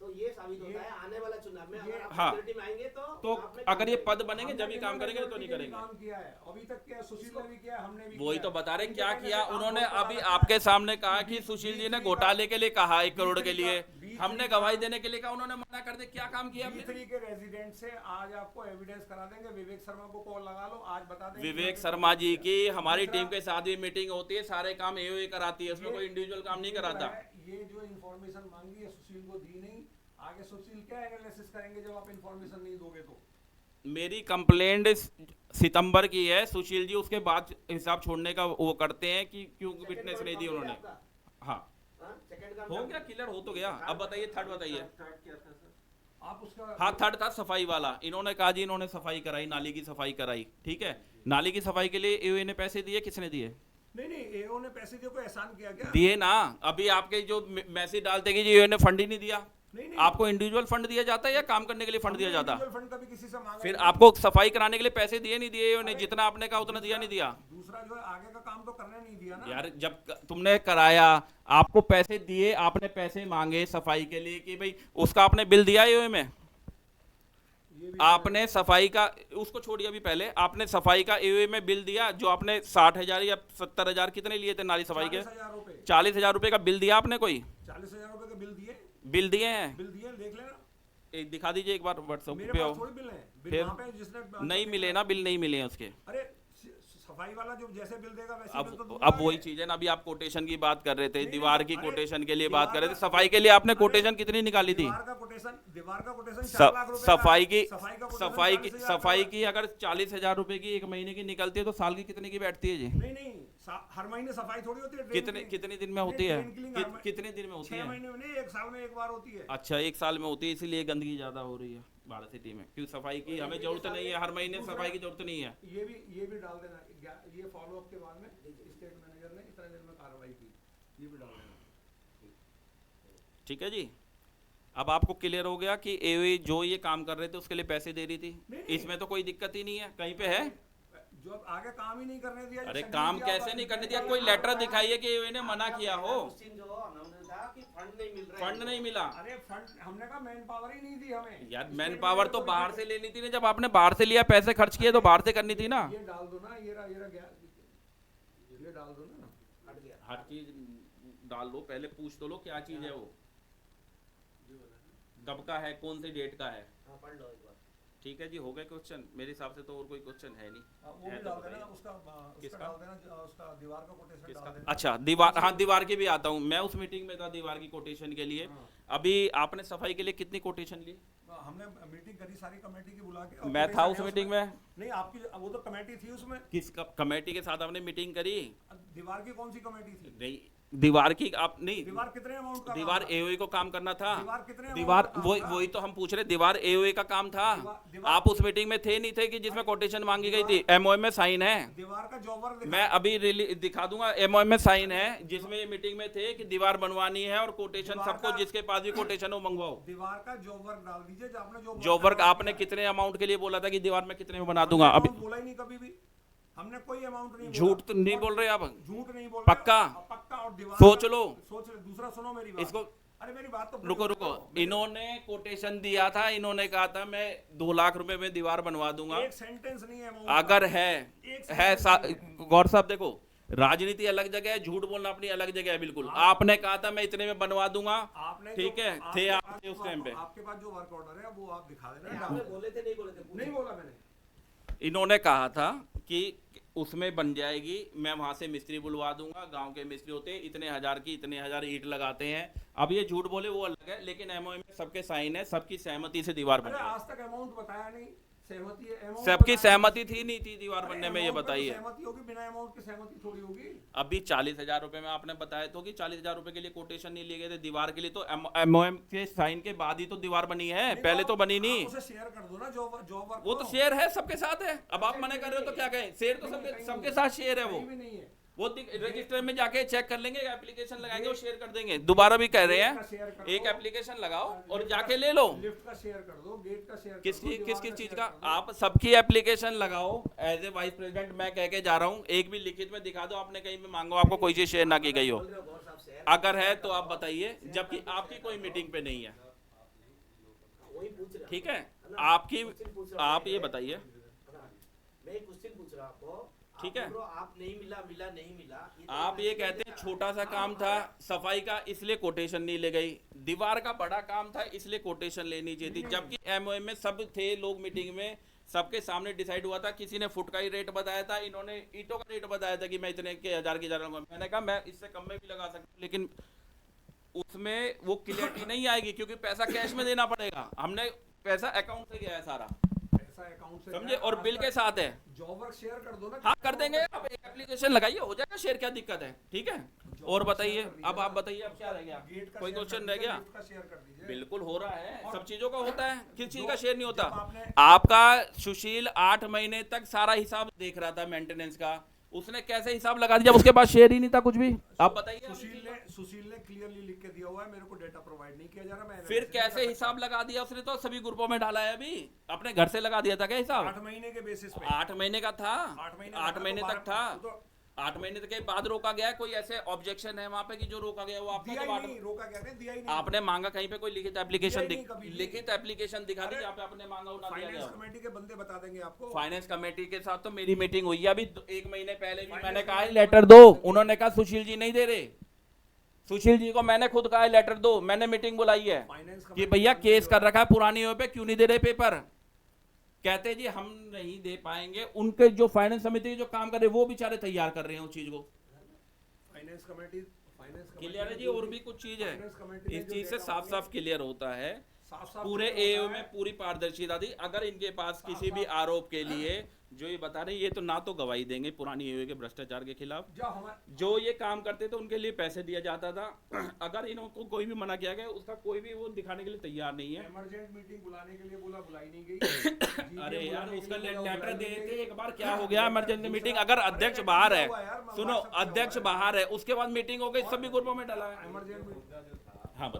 तो ये साबित होता है आने वाला चुनाव में अगर आप हाँ। मेजॉरिटी में आएंगे तो आप में अगर ये काम पद बनेंगे जब ही काम करेंगे, तो नहीं हमने करेंगे। काम किया है अभी तक, क्या सुशील ने भी किया, हमने भी वही किया तो है। बता रहे इनके क्या कहने किया से काम उन्होंने। बहुत अभी बड़ा आपके है। सामने कहा कि सुशील जी ने घोटाले के लिए कहा 1 करोड़ के लिए, B3 हमने गवाही देने के लिए कहा, उन्होंने मना कर दिया। क्या काम किया आपने? B3 के रेजिडेंट से आज आपको एविडेंस करा देंगे। विवेक शर्मा को कॉल लगा लो, आज बता देंगे। विवेक शर्मा जी की हमारी टीम के साथ भी मीटिंग होती है, सारे काम एओए कराती है, उसमें ये- कोई इंडिविजुअल काम नहीं ये कराता। जो है, ये जो इन्फॉर्मेशन मांगी है सुशील को दी नहीं। आगे सुशील क्या एनालिसिस करेंगे जब आप इन्फॉर्मेशन नहीं दोगे तो? मेरी कंप्लेंट सितंबर की है, सुशील जी उसके बाद हिसाब छोड़ने का वो करते हैं कि क्यों विटनेस नहीं दी उन्होंने। हाँ, सेकंड का हो गया, क्लियर हो तो गया। अब बताइए थर्ड बताइए। आप उसका हाँ, थर्ड था सफाई वाला। इन्होंने कहा जी इन्होंने सफाई कराई, नाली की सफाई कराई, ठीक है। नाली की सफाई के लिए एओए ने पैसे दिए, किसने दिए? नहीं एओ ने पैसे दिए, कोई एहसान किया क्या? दिए ना। अभी आपके जो मैसेज डालते कि जी एओए ने फंड ही नहीं दिया। नहीं आपको इंडिविजुअल फंड दिया जाता है या काम करने के लिए फंड दिया जाता? इंडिविजुअल फंड कभी किसी से मांगा फिर नहीं। आपको सफाई कराने के लिए पैसे दिए नहीं दिए उन्हें? जितना आपने कहा उतना दिया नहीं दिया? दूसरा जो है आगे का काम तो करने नहीं दिया ना यार, जब तुमने कराया, आपको पैसे दिए, आपने पैसे मांगे सफाई के लिए कि भाई उसका आपने बिल दिया एओए में? ये भी आपने सफाई का, उसको छोड़िए अभी, पहले आपने सफाई का एओए में बिल दिया जो आपने 60,000 या 70,000 कितने लिए थे नाली सफाई के? 40,000 रुपए 40,000 रुपए का बिल दिया आपने? कोई 40,000 रुपए के बिल दिए बिल दिए हैं? देख लेना। दिखा दीजिए एक बार व्हाट्सएप मेरे पे पास हो। थोड़ी बिल है। बिल फिर वहाँ पे जिसने नहीं मिले ना, बिल नहीं मिले हैं उसके। अरे सफाई वाला जो जैसे बिल देगा वैसे बिल तो अब दूंगा अब वही आगे। चीज है ना, अभी आप कोटेशन की बात कर रहे थे, नहीं, दीवार की अरे, कोटेशन के लिए दीवार बात कर रहे थे। का- सफाई के लिए आपने अरे, कोटेशन कितनी निकाली थी? दीवार का कोटेशन 4 लाख रुपए का- सफाई की सफाई का कोटेशन सफाई की 40,000 सफाई का की अगर 40,000 रुपए की एक महीने की निकलती है तो साल की कितने की बैठती है जी? नहीं हर महीने सफाई थोड़ी होती है। कितने दिन में होती है? कितने दिन में होती 6 है? महीने में नहीं, 1 साल में एक बार होती है। अच्छा, 1 साल में होती है, इसीलिए गंदगी ज्यादा हो रही है भारत सिटी में। क्यों सफाई की हमें जरूरत नहीं है, हर महीने सफाई की जरूरत नहीं है। ये भी डाल देना। ये फॉलो अप के बाद में स्टेट मैनेजर ने इतने दिन में कार्रवाई की, ये भी डाल देना। ठीक है जी। अब आपको क्लियर हो गया कि एओए जो ये काम कर रहे थे उसके लिए पैसे दे रही थी, नहीं। इसमें तो कोई दिक्कत ही नहीं है, कहीं पे है? जो अब आगे काम ही नहीं करने दिया। अरे शेड्यूल काम किया कैसे होगा, नहीं करने दिया? निकाल कोई दिया। लेटर दिखाइए कि एओए ने मना किया हो। क्वेश्चन जो उन्होंने था कि फंड नहीं मिल रहा है। फंड नहीं मिला। अरे फंड हमने कहा मैन पावर ही नहीं दी हमें। यार, स्टेट मैन पावर तो मैनेजर बाहर को से लेनी थी ना। जब आपने बाहर से लिया, पैसे खर्च किए, तो बाहर से करनी थी ना। ये डाल दो ना, ये डाल दो ना। हट गया। हर चीज डाल लो, पहले पूछ तो लो क्या चीज है वो, कब का है, कौन सी डेट का है। हाँ, पढ़ लो एक बार। ठीक है जी, हो गए क्वेश्चन मेरे हिसाब से तो, और कोई क्वेश्चन है नहीं। वो है भी तो डाल देना, बताइए। उसका किसका? डाल देना, उसका दीवार का कोटेशन किसका? डाल देना। अच्छा, दीवार, हाँ दीवार की भी आता हूँ मैं। उस मीटिंग में था दीवार की कोटेशन के लिए। हाँ। अभी आपने सफाई के लिए कितनी कोटेशन ली? हमने मीटिंग करी सारी कमेटी की बुला के। और मैं था कोटेशन उस है मीटिंग उसमें। में। नहीं, आपकी वो तो कमेटी थी उसमें। किस कमेटी के साथ आपने मीटिंग करी? दीवार की कौन सी कमेटी थी? नहीं, दीवार की आप नहीं, दीवार कितने अमाउंट का? दीवार एओए को काम करना था। दीवार कितने amount दीवार का काम वही था? वही तो हम पूछ रहे, दीवार एओए का काम था। दीवार- आप उस मीटिंग में थे नहीं थे कि जिसमें कोटेशन मांगी गई थी? एमओए में साइन है। दीवार का जॉब वर्क मैं अभी दिखा दूंगा, एमओए में साइन है जिसमें ये मीटिंग में थे कि दीवार बनवानी है और कोटेशन दीवार सबको का- जिसके पास भी कोटेशन हो मंगवाओ। दीवार का जॉब वर्क डाल दीजिए जो आपने जॉब वर्क आपने कितने अमाउंट के लिए बोला था कि दीवार में कितने में बना दूंगा? अभी बोला ही नहीं कभी भी। हमने कोई अमाउंट नहीं झूठ बोला। तो नहीं बोल रहे आप? झूठ नहीं बोल पक्का? रहे। पक्का। और दीवार सोच का- लो। सोच लो। दूसरा सुनो मेरी बात। इसको अरे मेरी बात तो पूरी रुको होने रुको, दो। इन्होंने कोटेशन दिया था, इन्होंने कहा था मैं 2 लाख रुपए में दीवार बनवा दूंगा। एक सेंटेंस नहीं है amount अगर का। है एक गौर साहब देखो, राजनीति अलग जगह है, झूठ बोलना अपनी अलग जगह है। बिल्कुल आपने कहा था मैं इतने में बनवा दूंगा, आपने ठीक जो- है, थे आपके आप पास थे उस जो- टाइम पे। आपके पास जो वर्क ऑर्डर है वो आप दिखा नहीं, देना। आपने बोले थे नहीं बोले थे? नहीं बोला मैंने। इन्होंने कहा था कि उसमें बन जाएगी, मैं वहां से मिस्त्री बुलवा दूंगा, गांव के मिस्त्री होते हैं, इतने हजार की इतने हजार ईंट लगाते हैं। अब ये झूठ बोले वो अलग है, लेकिन एमओयू में सबके साइन है, सबकी सहमति से दीवार अरे बनी है। आज तक अमाउंट बताया नहीं, सहमति है, amount सबकी बताया सहमति थी नहीं थी दीवार नहीं। बनने अरे में, ये amount पे तो बताइए। सहमति होगी, बिना अमाउंट की सहमति थोड़ी होगी। अभी 40,000 रुपए में आपने बताया तो कि 40,000 रुपए के लिए कोटेशन नहीं लिए गए थे दीवार के लिए, तो एमओएम के साइन के बाद ही तो दीवार बनी है, पहले तो बनी नहीं। आप उसे शेयर कर दो ना जॉब वर्क वो तो शेयर है, सबके साथ है। अब आप मना कर रहे हो तो क्या कहें, शेयर तो सबके साथ शेयर है। वो भी नहीं है। वो रजिस्टर में जाके चेक कर लेंगे, एप्लीकेशन लगाएंगे और शेयर कर देंगे। दोबारा भी कह रहे हैं एक एप्लीकेशन लगाओ और जाके ले लो। लिफ्ट का शेयर कर दो, गेट का शेयर किस कर दो, किस दीवार किस चीज शेयर का कर दो। आप सबकी एप्लीकेशन लगाओ। एज ए वाइस प्रेसिडेंट मैं कह के जा रहा हूँ, एक भी लिखित में दिखा दो आपने कहीं पे मांगो आपको कोई चीज शेयर ना की गई हो। बोल रहे हो गौर साहब शेयर, अगर है तो आप बताइए, जबकि आपकी कोई मीटिंग पे नहीं है। वही पूछ रहा हूं। ठीक है, ना, आपकी क्वेश्चन पूछ रहा हूं आप ये मैं। बताइए। ना, मैं एक क्वेश्चन पूछ रहा हूं आपको। ठीक है। आप बोल रहे हो, आप नहीं मिला मिला नहीं मिला, तो आप ये मैंने कहते हैं देखा। छोटा सा काम था सफाई का इसलिए कोटेशन नहीं ले गई, दीवार का बड़ा काम था इसलिए कोटेशन लेनी चाहिए थी, जबकि एमओएम में सब थे लोग मीटिंग में, सबके सामने डिसाइड हुआ था। किसी ने फुट का ही रेट बताया था, इन्होंने ईंटों का रेट बताया था कि मैं इतने के हजार की लगा। मैंने कहा मैं इससे कम में भी लगा सकता हूं, लेकिन उसमें वो क्लियरिटी नहीं आएगी क्योंकि पैसा कैश में देना पड़ेगा। हमने पैसा अकाउंट से गया है सारा, पैसा अकाउंट से समझे, और बिल के साथ है। जॉब वर्क शेयर कर दो ना। हाँ कर देंगे, आप एक एप्लीकेशन लगाइए हो जाएगा शेयर, क्या दिक्कत है। ठीक है, और बताइए, अब आप बताइए, अब क्या रह गया, गेट का कोई शेयर क्वेश्चन कर रह दीजिए, गया? लिफ्ट का शेयर कर दीजिए। बिल्कुल हो रहा है, सब चीजों का होता है, किस चीज का शेयर नहीं होता। जब आपने- आपका सुशील 8 महीने तक सारा हिसाब देख रहा था मेंटेनेंस का, उसने कैसे हिसाब लगा दिया, उसके पास शेयर ही नहीं था कुछ भी। आप बताइए, सुशील ने क्लियरली लिख के दिया हुआ है, मेरे को डेटा प्रोवाइड नहीं किया जा रहा। मैं फिर analysis नहीं कैसे कर हिसाब लगा दिया उसने, तो सभी ग्रुपों में डाला है। अभी अपने घर से लगा दिया था क्या सकता। हिसाब? 8 महीने के बेसिस पे। 8 महीने का था, 8 महीने 8 महीने तो तक था। तो 8 महीने के बाद रोका गया है? कोई ऐसे ऑब्जेक्शन है वहां पे कि जो रोका गया वो आपने दिया तो ही आठ- नहीं, रोका क्या है, दिया ही नहीं। आपने मांगा कहीं पे कोई लिखित एप्लीकेशन दिया ही नहीं कभी भी। लिखित एप्लीकेशन दिखा दी अरे, जहाँ पे आपने मांगा हो ना दिया फाइनेंस गया। कमेटी के बंदे बता देंगे आपको। फाइनेंस कमेटी के साथ तो मेरी मीटिंग हुई है अभी 1 महीने पहले भी। फाइनेंस मैंने कहा है कमेटी लेटर दो, उन्होंने कहा सुशील जी नहीं दे रहे। सुशील जी को मैंने खुद कहा है लेटर दो, मैंने मीटिंग बुलाई है फाइनेंस कि कमेटी भैया के केस बंदे कर रखा है पुरानी हो पे, क्यों नहीं दे रहे पेपर। कहते जी हम नहीं दे पाएंगे। उनके जो फाइनेंस समिति के जो काम कर रहे हैं वो बेचारे तैयार कर रहे हैं उस चीज को। फाइनेंस कमेटी क्लियर है जी, और भी कुछ चीज है फाइनेंस कमेटी ने इस जो चीज से डेटा साफ साफ क्लियर होता है। साफ-साफ पूरे क्लियर एओ होता में है। पूरी पारदर्शिता थी। अगर इनके पास किसी भी आरोप के लिए जो ये बता रहे हैं, ये तो ना तो गवाही देंगे पुरानी एओ के भ्रष्टाचार के खिलाफ, जो हमारे जो ये काम करते थे उनके लिए पैसे दिया जाता था। अगर इनको कोई भी मना किया गया उसका कोई भी वो दिखाने के लिए तैयार नहीं है। इमरजेंट मीटिंग बुलाने के लिए बोला, बुलाई नहीं गई। अरे यार बुलाने के उसका लिए बोला, लेटर बुलाई दे नहीं देते गई। एक बार, क्या हो गया इमरजेंसी मीटिंग। अगर अरे अध्यक्ष अध्यक्ष बाहर है, हुआ यार, मैं सुनो WhatsApp पे अध्यक्ष हुआ है। बाहर है, उसके बाद मीटिंग हो गई, सभी ग्रुपों में डाला है। इमरजेंट मीटिंग हाँ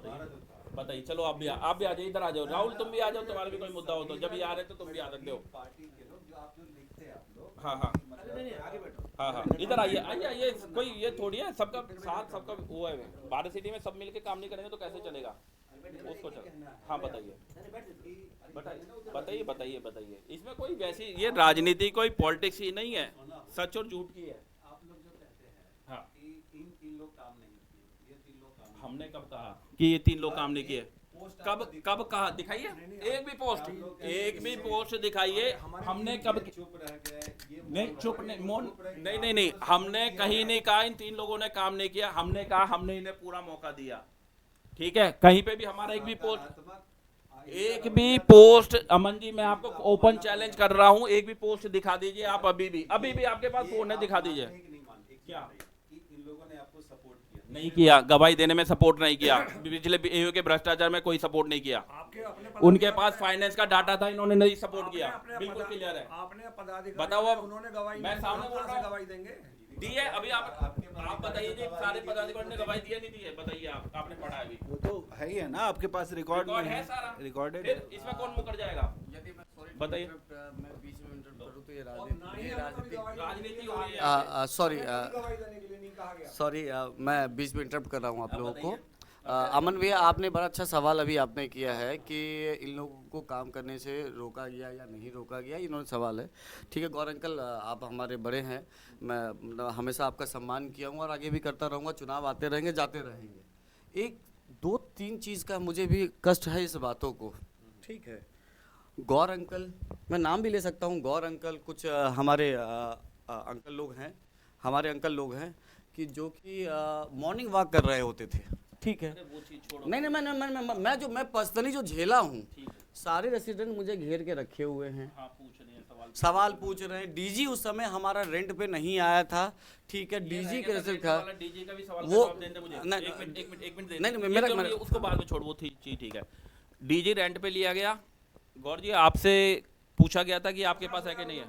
बताइए चलो आप भी आ जाइए, इधर आ जाओ। राहुल तुम भी आ जाओ, तुम्हारा भी कोई मुद्दा हो तो जब ये आ रहे तो तुम भी आ सकते हो। पार्टी के लोग जो आप जो लिखते हैं आप लोग, हाँ हाँ नहीं नहीं आगे बैठो। हाँ इधर आइए आइए, कोई ये थोड़ी है सबका साथ सबका वो है। भारत सिटी में सब मिलके काम नहीं करेंगे तो कैसे चलेगा उसको। चल हाँ बताइए बताइए। इसमें कोई वैसी ये राजनीति कोई पॉलिटिक्स ही नहीं है, सच और झूठ की है। आप लोग जो कहते हैं हाँ कि इन 3 लोग काम नहीं किए, ये 3 लोग काम हमने कब कहा कि ये 3 लोग काम नहीं किए? कब कहा? दिखाइए एक भी पोस्ट दिखाइए। हमने कब चुप रह गए, ये नहीं चुप नहीं, हमने कहीं नहीं कहा इन 3 लोगों ने काम नहीं किया। हमने कहा हमने इन्हें पूरा मौका दिया। ठीक है, कहीं पे भी हमारा एक भी पोस्ट अमन जी मैं आपको ओपन चैलेंज कर रहा हूं, एक भी पोस्ट दिखा दीजिए आप। अभी भी आपके पास फोन है, दिखा दीजिए। क्या इन लोगों ने आपको सपोर्ट किया? नहीं किया, गवाही देने में सपोर्ट नहीं किया। पिछले एओ के भ्रष्टाचार में कोई सपोर्ट नहीं किया। आपके अपने उनके पास फाइनेंस का डाटा था, इन्होंने नहीं सपोर्ट किया। बिल्कुल क्लियर है। आपने पदाधिकारी बताओ अब, उन्होंने गवाही मैं नहीं दी, सामने हम बोल कहाँ रहा से हूं। गवाही देंगे? दी है अभी आप बताइए जी, सारे पदाधिकारी ने गवाही दी है नहीं दी है? बताइए आपने पढ़ा है अभी? वो तो है ही है ना आपके पास रिकॉर्ड में है सारा रिकॉर्डेड फिर इसमें कौन मुकर जाएगा? यदि मैं सॉरी बताइए। मैं बीच में इंटरप्ट करूं तो ये और ना ही हमें कभी गवाही राजनीति हो रही है। सॉरी हमें कभी गवाही देने के लिए नहीं कहा गया। सॉरी मैं बीच में इंटरप्ट कर रहा हूं आप लोगों को। बताइए। अमन भैया आपने बड़ा अच्छा सवाल अभी आपने किया है कि इन लोगों को काम करने से रोका गया या नहीं रोका गया, इन्होंने सवाल है। ठीक है गौर अंकल, आप हमारे बड़े हैं, मैं हमेशा आपका सम्मान किया हूँ और आगे भी करता रहूँगा। चुनाव आते रहेंगे जाते रहेंगे। 1-2-3 चीज़ का मुझे भी कष्ट है इस बातों को। ठीक है, गौर अंकल, मैं नाम भी ले सकता हूँ, गौर अंकल कुछ हमारे अंकल लोग हैं, हमारे अंकल लोग हैं कि जो कि मॉर्निंग वॉक कर रहे होते थे, ठीक है। वो चीज़ छोड़ो। नहीं नहीं, मैं पर्सनली जो झेला हूँ, सारे रेसिडेंट मुझे घेर के रखे हुए हैं, हाँ, पूछ रहे हैं सवाल पूछ रहे हैं। डीजी उस समय हमारा रेंट पे नहीं आया था, ठीक है। डीजी के रेसिडेंट था डीजे का भी सवाल वो- का जवाब देने मुझे। नहीं, एक मिनट नहीं, ये मेरा- तो मेरा- उसको बाद में छोड़, वो थी चीज ठीक है। डीजे रेंट पे लिया गया, गौर जी आपसे पूछा गया था कि आपके पास है कि नहीं है,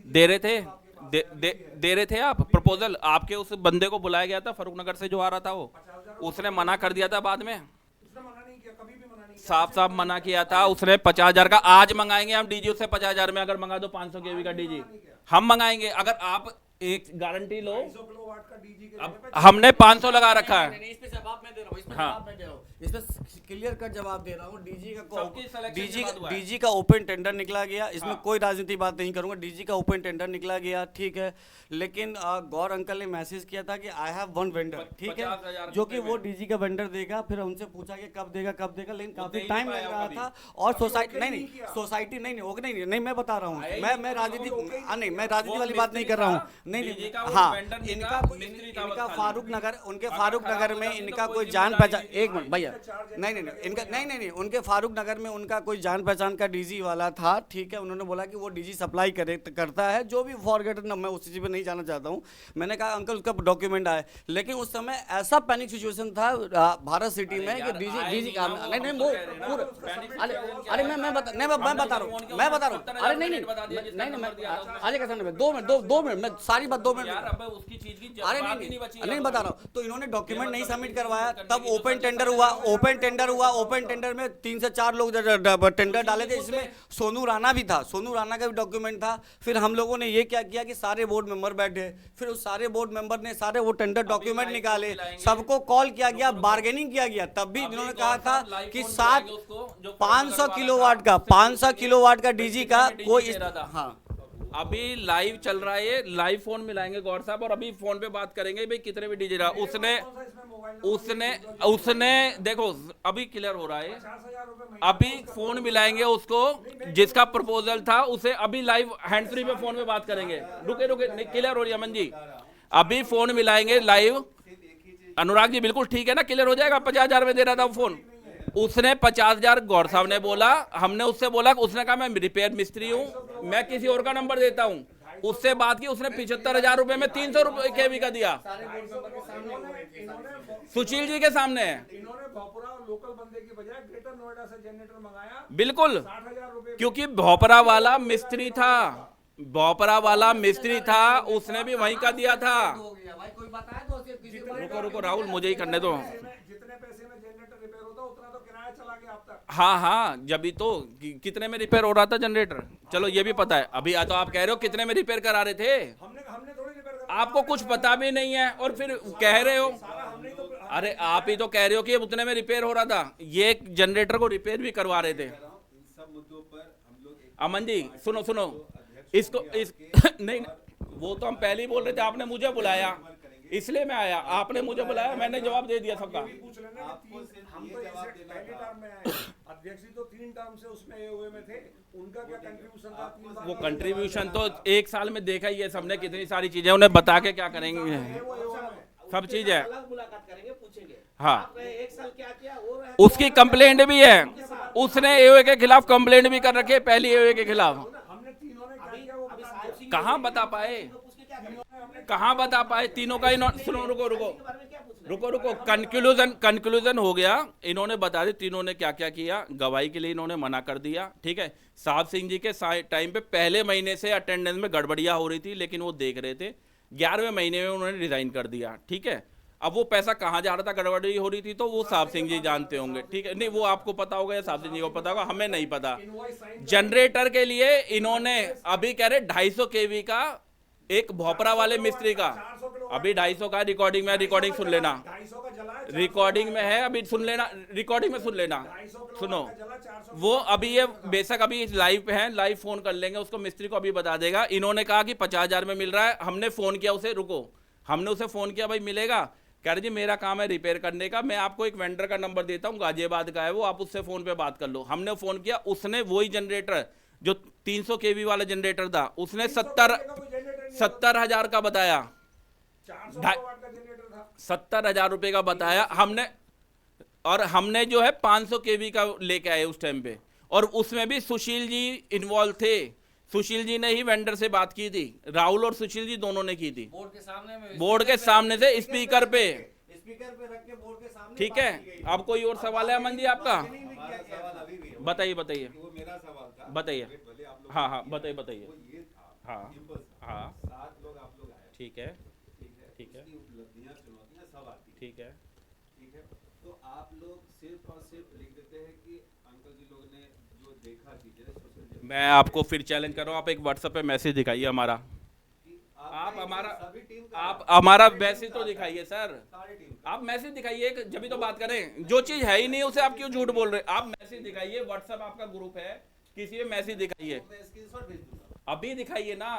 दे रहे थे, दे रहे थे आप प्रपोजल। आपके उस बंदे को बुलाया गया था फरूख नगर से जो आ रहा था, वो उसने मना कर दिया था बाद में, साफ साफ मना किया था उसने। 50,000 का आज मंगाएंगे हम डीजी, उससे 50,000 में अगर मंगा दो 500 केवी का डीजी हम मंगाएंगे। अगर आप एक गारंटी लो, अब हमने 500 लगा रखा है। इस पे जवाब मैं दे रहा हूँ, इस पे हाँ। जवाब मैं दे रहा हूँ, इस पे क्लियर कट जवाब दे रहा हूँ। सबकी selection के बाद हुआ है। डीजी का ओपन टेंडर निकला गया, इसमें हाँ। कोई राजनीति बात नहीं करूंगा। डीजी का ओपन टेंडर निकला गया, ठीक है। लेकिन गौर अंकल ने मैसेज किया था कि आई हैव वन वेंडर, ठीक 50,000 है, जो कि रुपए वो में। डीजी का वेंडर देगा। फिर उनसे पूछा कि कब देगा, लेकिन वो काफी दे ही टाइम नहीं लग पाया रहा कभी। था। और सोसाइटी नहीं, सोसाइटी नहीं, मैं बता रहा हूँ, मैं राजनीति नहीं, मैं राजनीति वाली बात नहीं कर रहा हूँ। डीजी का वो हाँ, वेंडर नहीं इनका था, मिस्त्री था बस इनका खाली। फारूक नगर, उनके अगर फारूक खराब नगर हो में जाती तो इनका कोई कोई जान जिम्मेदारी पहचान, नहीं एक मिनट भैया, नहीं, इनका नहीं, उनके फारूक नगर में उनका कोई जान पहचान का डीजी वाला था, ठीक है। उन्होंने बोला कि वो डीजी सप्लाई करता है, जो भी फॉरगेट, मैं उस चीज़ पे नहीं जाना चाहता हूँ। मैंने कहा अंकल उसका डॉक्यूमेंट आए, लेकिन उस समय ऐसा पैनिक सिचुएशन था भारत सिटी में कि डीजी का नहीं वो पूरा, अरे मैं बता रहा हूँ, अरे नहीं, मैं आज कैसा नहीं, 2 मिनट मैं सारी बात 2 मिनट, यार अब उसकी चीज की अरे बात ही नहीं बची है। नहीं बता रहा हूँ। तो इन्होंने डॉक्यूमेंट नहीं सबमिट करवाया, तब ओपन टेंडर हुआ। ओपन टेंडर में 3 से 4 लोग टेंडर डाले थे, इसमें सोनू राणा भी था, सोनू राणा का भी डॉक्यूमेंट था। फिर हम लोगों ने ये क्या किया कि सारे बोर्ड मेंबर बैठे, फिर उस सारे बोर्ड मेंबर ने सारे वो टेंडर डॉक्यूमेंट निकाले, सबको कॉल किया गया, बार्गेनिंग किया गया। तब भी इन्होंने कहा था कि 500 किलोवाट का डीजी का कोई, हाँ अभी लाइव चल रहा है, लाइव फोन मिलाएंगे गौर साहब, और अभी फोन पे बात करेंगे भाई कितने भी डीजे रहा। उसने देखो अभी क्लियर हो रहा है, अभी फोन मिलाएंगे उसको जिसका प्रपोजल था उसे, अभी लाइव हैंड फ्री पे फोन पे बात करेंगे। रुके क्लियर हो रही है अमन जी, अभी फोन मिलाएंगे लाइव। अनुराग जी बिल्कुल ठीक है ना, क्लियर हो जाएगा। 50,000 में दे रहा था वो फोन, उसने 50,000 गौर साहब ने बोला, हमने उससे बोला, उसने कहा मैं रिपेयर मिस्त्री हूँ, मैं किसी और का नंबर देता हूँ। उससे बात की, उसने 75,000 रुपए में 300 रुपए केवी का दिया, सुशील जी के सामने है। इन्होंने भोपरा और लोकल बंदे की बजाय ग्रेटर नोएडा से जनरेटर मंगाया, बिल्कुल, 60,000 रुपए, क्योंकि भोपरा वाला मिस्त्री था, उसने भी वहीं का दिया था। रुको राहुल, मुझे ही करने दो। जितने पैसे में जनरेटर रिपेयर होता उतना तो किराया चला गया अब तक। हाँ, जब भी तो कितने में रिपेयर हो रहा था जनरेटर, चलो ये भी पता है। अभी तो आप कह रहे हो कितने में रिपेयर करा रहे थे, हमने थोड़ी रिपेयर करा, आपको कुछ पता भी नहीं है और फिर कह रहे हो। अरे आप ही तो कह रहे हो कि उतने में रिपेयर हो रहा था, ये जनरेटर को रिपेयर भी करवा रहे थे। इन सब मुद्दों पर हम लोग अमन जी सुनो इसको नहीं, वो तो हम पहले ही बोल रहे थे, आपने मुझे बुलाया इसलिए मैं आया, आपने मुझे बुलाया, मैंने जवाब दे दिया सबका। पूछ लेना कि हम तो इसे पहले टर्म में आए, अध्यक्ष जी तो 3 टर्म से उसमें हुए में थे, उनका क्या कंट्रीब्यूशन था? 3 बार वो कंट्रीब्यूशन तो 1 साल में देखा ही है सबने, कितनी सारी चीजें उन्हें बता के क्या करेंगे, सब चीज है। अलग मुलाकात करेंगे, पूछेंगे हाँ, आपने 1 साल क्या किया, हो रहा है उसकी कंप्लेंट भी है, उसने एओए के खिलाफ कंप्लेंट भी कर रखी है, पहली एओए के खिलाफ। हमने तीनों ने क्या किया वो बता साहिब सिंह कहाँ बता पाए, पूछ के क्या करेंगे? कहाँ बता पाए तीनों का। सुनो रुको बारे में क्या पूछना है? कंक्लूजन हो गया। इन्होंने बता दिया तीनों ने क्या क्या किया। गवाही के लिए इन्होंने मना कर दिया, ठीक है। साहब सिंह जी के टाइम पे पहले महीने से अटेंडेंस में गड़बड़ियां हो रही थी, लेकिन वो देख रहे थे। 11वें महीने में उन्होंने रिजाइन कर दिया, ठीक है। अब वो पैसा कहाँ जा रहा था, गड़बड़ी हो रही थी, तो वो साहब सिंह जी जानते होंगे, ठीक है। नहीं वो आपको पता होगा या साहब सिंह जी को पता होगा, हमें नहीं पता। जनरेटर के लिए इन्होंने अभी कह रहे 250 केवी का एक भोपरा वाले मिस्त्री का, अभी 250 का रिकॉर्डिंग में, रिकॉर्डिंग सुन लेना, 250 का जला है, रिकॉर्डिंग में है, अभी सुन लेना, रिकॉर्डिंग में सुन लेना, 250 किलो सुनो। का जला, 400 वो अभी ये बेशक अभी लाइव पे हैं, लाइव फोन कर लेंगे उसको, मिस्त्री को अभी बता देगा। इन्होंने कहा कि 50,000 में मिल रहा है, हमने फोन किया उसे, रुको, हमने उसे फोन किया, भाई मिलेगा? कह रहे जी मेरा काम है रिपेयर करने का, मैं आपको एक वेंडर का नंबर देता हूँ, गाजियाबाद का है वो, आप उससे फोन पे बात कर लो। हमने फोन किया, उसने वही जनरेटर जो 300 केवी वाला जनरेटर था, उसने 70 कोई जनरेटर 70,000 का बताया, 70,000 रुपए का बताया हमने, और हमने जो है 500 केवी का लेके आए उस टाइम पे, और उसमें भी सुशील जी इन्वॉल्व थे। सुशील जी ने ही वेंडर से बात की थी, राहुल और सुशील जी दोनों ने की थी, बोर्ड के सामने में, बोर्ड के सामने से स्पीकर पे। स्पीकर पे रख के बोर्ड के सामने ठीक है, अब कोई और सवाल है अमन जी आपका? हमारा सवाल अभी भी है। बताइए बताइए वो मेरा सवाल था। बताइए। वेट भले आप लोग हाँ हाँ बताइए बताइए। वो ये था, हाँ सिंपल सा। हाँ 7 लोग आप लोग आए। ठीक है ठीक है। ठीक है। उसकी उपलब्धियां चुनौतियां सब आती हैं। ठीक है। ठीक है। तो आप लोग सिर्फ और सिर्फ लिख देते हैं कि अंकल जी लोग ने जो देखा चीजें सोशल मीडिया मैं आपको फिर चैलेंज कर रहा हूँ, आप एक व्हाट्सएप पे मैसेज दिखाइए हमारा, की आप हमारा, सभी टीम का आप हमारा मैसेज तो दिखाइए सर, सारी टीम आप मैसेज दिखाइए, जब भी तो बात करें। जो चीज है ही नहीं उसे आप क्यों झूठ बोल रहे हैं? आप मैसेज दिखाइए, व्हाट्सएप आपका ग्रुप है, किसी में मैसेज दिखाइए, मैं स्क्रीनशॉट भेज दूंगा। अभी दिखाइए ना।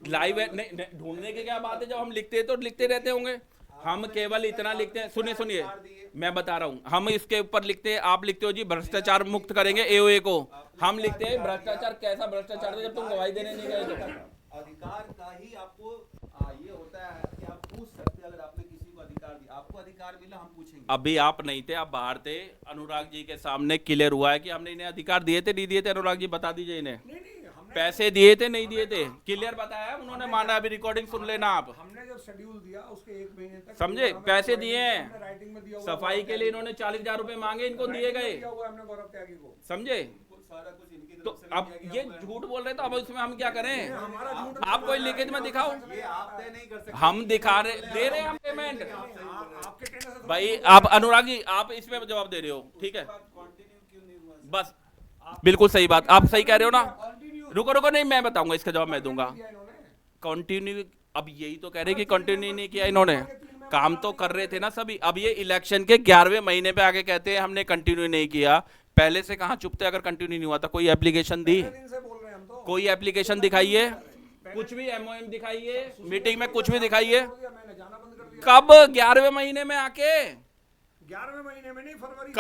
लाइव है नहीं, नहीं, ढूंढने की क्या बात है, जब हम लिखते हैं तो लिखते रहते होंगे। हम केवल इतना लिखते हैं, सुनिए सुनिए मैं बता रहा हूँ, हम इसके ऊपर लिखते हैं, आप लिखते हो जी भ्रष्टाचार मुक्त करेंगे एओए को, हम लिखते हैं भ्रष्टाचार, कैसा भ्रष्टाचार था जब तुम गवाही देने नहीं गए तो। अधिकार का ही आपको ये होता है कि आप पूछ सकते हैं, अगर आपने किसी को अधिकार दिया, आपको अधिकार मिला, हम पूछेंगे। अभी आप नहीं थे, आप बाहर थे, अनुराग जी के सामने क्लियर हुआ है कि हमने इन्हें अधिकार दिए थे नहीं दिए थे? अनुराग जी बता दीजिए इन्हें, पैसे दिए थे नहीं दिए थे? क्लियर बताया, उन्होंने माना, अभी रिकॉर्डिंग सुन लेना आप। हमने जब शेड्यूल दिया उसके 1 महीने तक समझे, पैसे दिए हैं, राइटिंग में दिया हुआ, सफाई के लिए इन्होंने 40,000 रुपए मांगे, इनको दिए गए, दिया हुआ हमने गौरव त्यागी को। समझे? सारा कुछ इनकी तो तरफ से अब किया ये गया हुआ है। झूठ बोल रहे तो अब इसमें हम क्या करें? हमारा झूठ आप कोई लिखित में दिखाओ, ये आप तय नहीं कर सकते। हम दिखा रहे, दे रहे हैं हम पेमेंट। आपके कहने से भाई आप अनुराग जी, आप इसमें जवाब दे रहे हो, ठीक है, कंटिन्यू क्यों नहीं हुआ? बस बिल्कुल सही बात, आप सही कह रहे हो ना। रुको रुको, नहीं मैं बताऊंगा, इसका जवाब मैं दूंगा। कंटिन्यू, अब यही तो कह रहे कि कंटिन्यू नहीं किया इन्होंने, काम तो कर रहे थे ना सभी। अब ये इलेक्शन के 11वें महीने पे आके कहते हैं हमने कंटिन्यू नहीं किया, पहले से कहाँ चुप थे? अगर कंटिन्यू नहीं हुआ था, कोई एप्लीकेशन दी, दिन से बोल रहे हैं हम तो। कोई एप्लीकेशन दिखाइए, कुछ भी एमओएम दिखाइए, मीटिंग में कुछ भी दिखाइए। मैंने जाना बंद कर दिया। कब 11वें महीने में आके? 11वें महीने में नहीं, फरवरी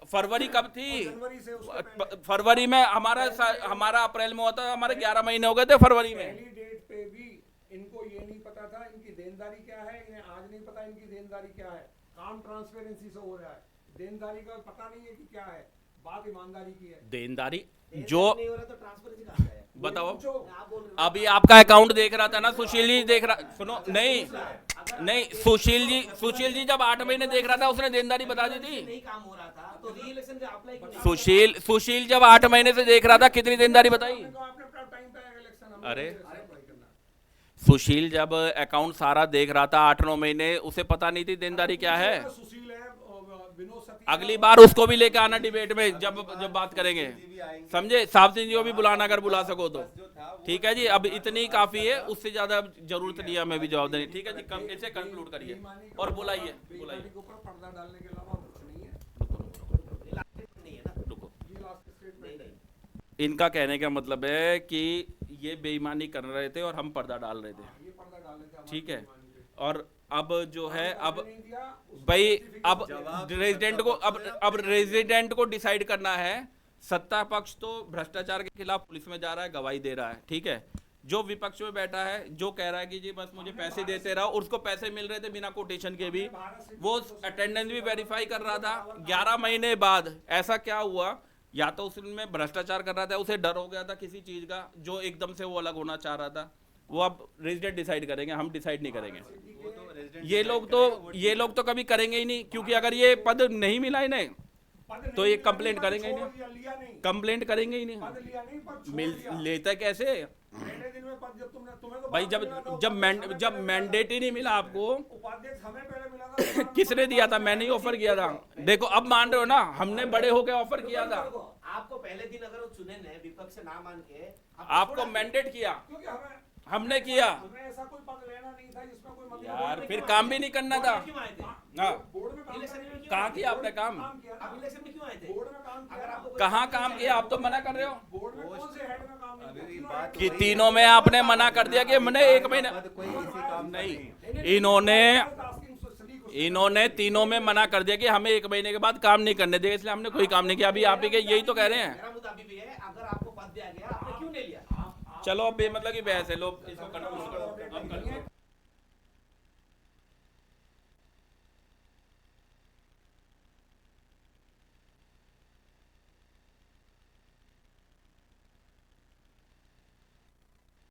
फरवरी कब थी? जनवरी से उसके पहले। फरवरी में हमारा अप्रैल में हुआ था, हमारे 11 महीने हो गए थे फरवरी में। पहली डेट पे भी इनको ये नहीं पता था इनकी देनदारी क्या है, इन्हें आज नहीं पता इनकी देनदारी क्या है। काम ट्रांसपेरेंसी से हो रहा है, देनदारी का पता नहीं है कि क्या है, बात ईमानदारी की है। देनदारी जो नहीं हो रहा तो ट्रांसपेरेंसी कहाँ से आया? बताओ, पूछो। आप बोल रहे हो अभी आपका अकाउंट देख रहा था ना सुशील जी, देख रहा, सुनो, नहीं नहीं, सुशील जी जब 8 महीने देख रहा था उसने देनदारी बता दी थी। नहीं काम हो रहा था तो री इलेक्शन का अप्लाई क्यों नहीं? सुशील जब 8 महीने से देख रहा था, कितनी देनदारी बताई? आपने अपना टाइम पे इलेक्शन हम अरे अप्लाई करना। सुशील जब अकाउंट सारा देख रहा था 8-9 महीने, उसे पता नहीं थी देनदारी क्या है। सुशील है, विनोद सती, अगली बार उसको भी लेके आना डिबेट में, जब बात करेंगे, समझे? साहब सिंह जी को भी बुलाना, अगर बुला सको तो। ठीक है जी, अब इतनी काफी है, उससे ज्यादा जरूरत नहीं है हमें भी जवाब देने। ठीक है जी, इसे कंक्लूड करिए और बुलाइए बुलाइए। के ऊपर पर्दा डालने के अलावा कुछ नहीं है। नहीं है ना? रुको, ये लास्ट स्टेटमेंट है। इनका कहने का मतलब है कि ये बेईमानी कर रहे थे और हम पर्दा डाल रहे थे, ये पर्दा डाल देते हैं। ठीक है। और अब जो है, अब नहीं दिया, भाई अब रेजिडेंट को, अब रेजिडेंट को डिसाइड करना है। सत्ता पक्ष तो भ्रष्टाचार के खिलाफ पुलिस में जा रहा है, गवाही दे रहा है, ठीक है। जो विपक्ष में बैठा है, जो कह रहा है कि जी बस मुझे पैसे देते रहो, उसको पैसे मिल रहे थे बिना कोटेशन के भी, वो अटेंडेंस भी वेरीफाई कर रहा था। 11 महीने बाद ऐसा क्या हुआ? या तो उसमें भ्रष्टाचार कर रहा था, उसे डर हो गया था किसी चीज का, जो एकदम से वो अलग होना चाह रहा था। वो अब रेजिडेंट डिसाइड करेंगे, हम डिसाइड नहीं करेंगे। वो तो रेजिडेंट ये लोग तो कभी करेंगे ही नहीं, क्योंकि अगर ये पद नहीं मिला इन्हें पद तो नहीं ये लिया, कंप्लेंट पद करेंगे ही छोड़ नहीं। दिया, लिया नहीं, कंप्लेंट करेंगे ही नहीं। पद लिया नहीं, पद छोड़ मिल दिया। लेता कैसे? पहले दिन में पद जब तुम्हें तो भाई बाद में मिला था, जब मैंडेट ही नहीं मिला आपको, उपाध्यक्ष हमें पहले मिला था, तुम्हारा किसने दिया था? मैंने ही ऑफर किया था। देखो अब मान रहे हो ना, हमने बड़े होके ऑफर किया था, आपको पहले दिन अगर वो चुने ने विपक्ष से ना मान के आपको मैंडेट किया, क्योंकि हमने किया हमें ऐसा कोई पद लेना नहीं था जिसमें कोई मतलब यार, फिर काम भी नहीं करना था। क्यों आए थे? हाँ, बोर्ड में काम इलेक्शन में क्यों कहाँ आए थे? किया आपने काम? किया आप इलेक्शन में क्यों आए थे? बोर्ड में काम किया। अगर आपको कोई कहाँ काम किया? आप तो मना कर रहे हो बोर्ड में कौन से हेड में काम नहीं अभी भी किया? बात कि तीनों में आपने मना कर दिया कि मैंने 1 महीना पद कोई किसी काम का नहीं। नहीं। इन्होंने तीनों में मना कर दिया कि हमें 1 महीने के बाद काम नहीं करने देगा, इसलिए हमने कोई काम नहीं किया। अभी आप ही के यही तो कह रहे हैं। मेरा मुद्दा अभी भी है, अगर आपको पद दिया गया आपने क्यों नहीं लिया? चलो अब बेमतलब की बहस है, लो इसको कंक्लूड करो, अब कंक्लूड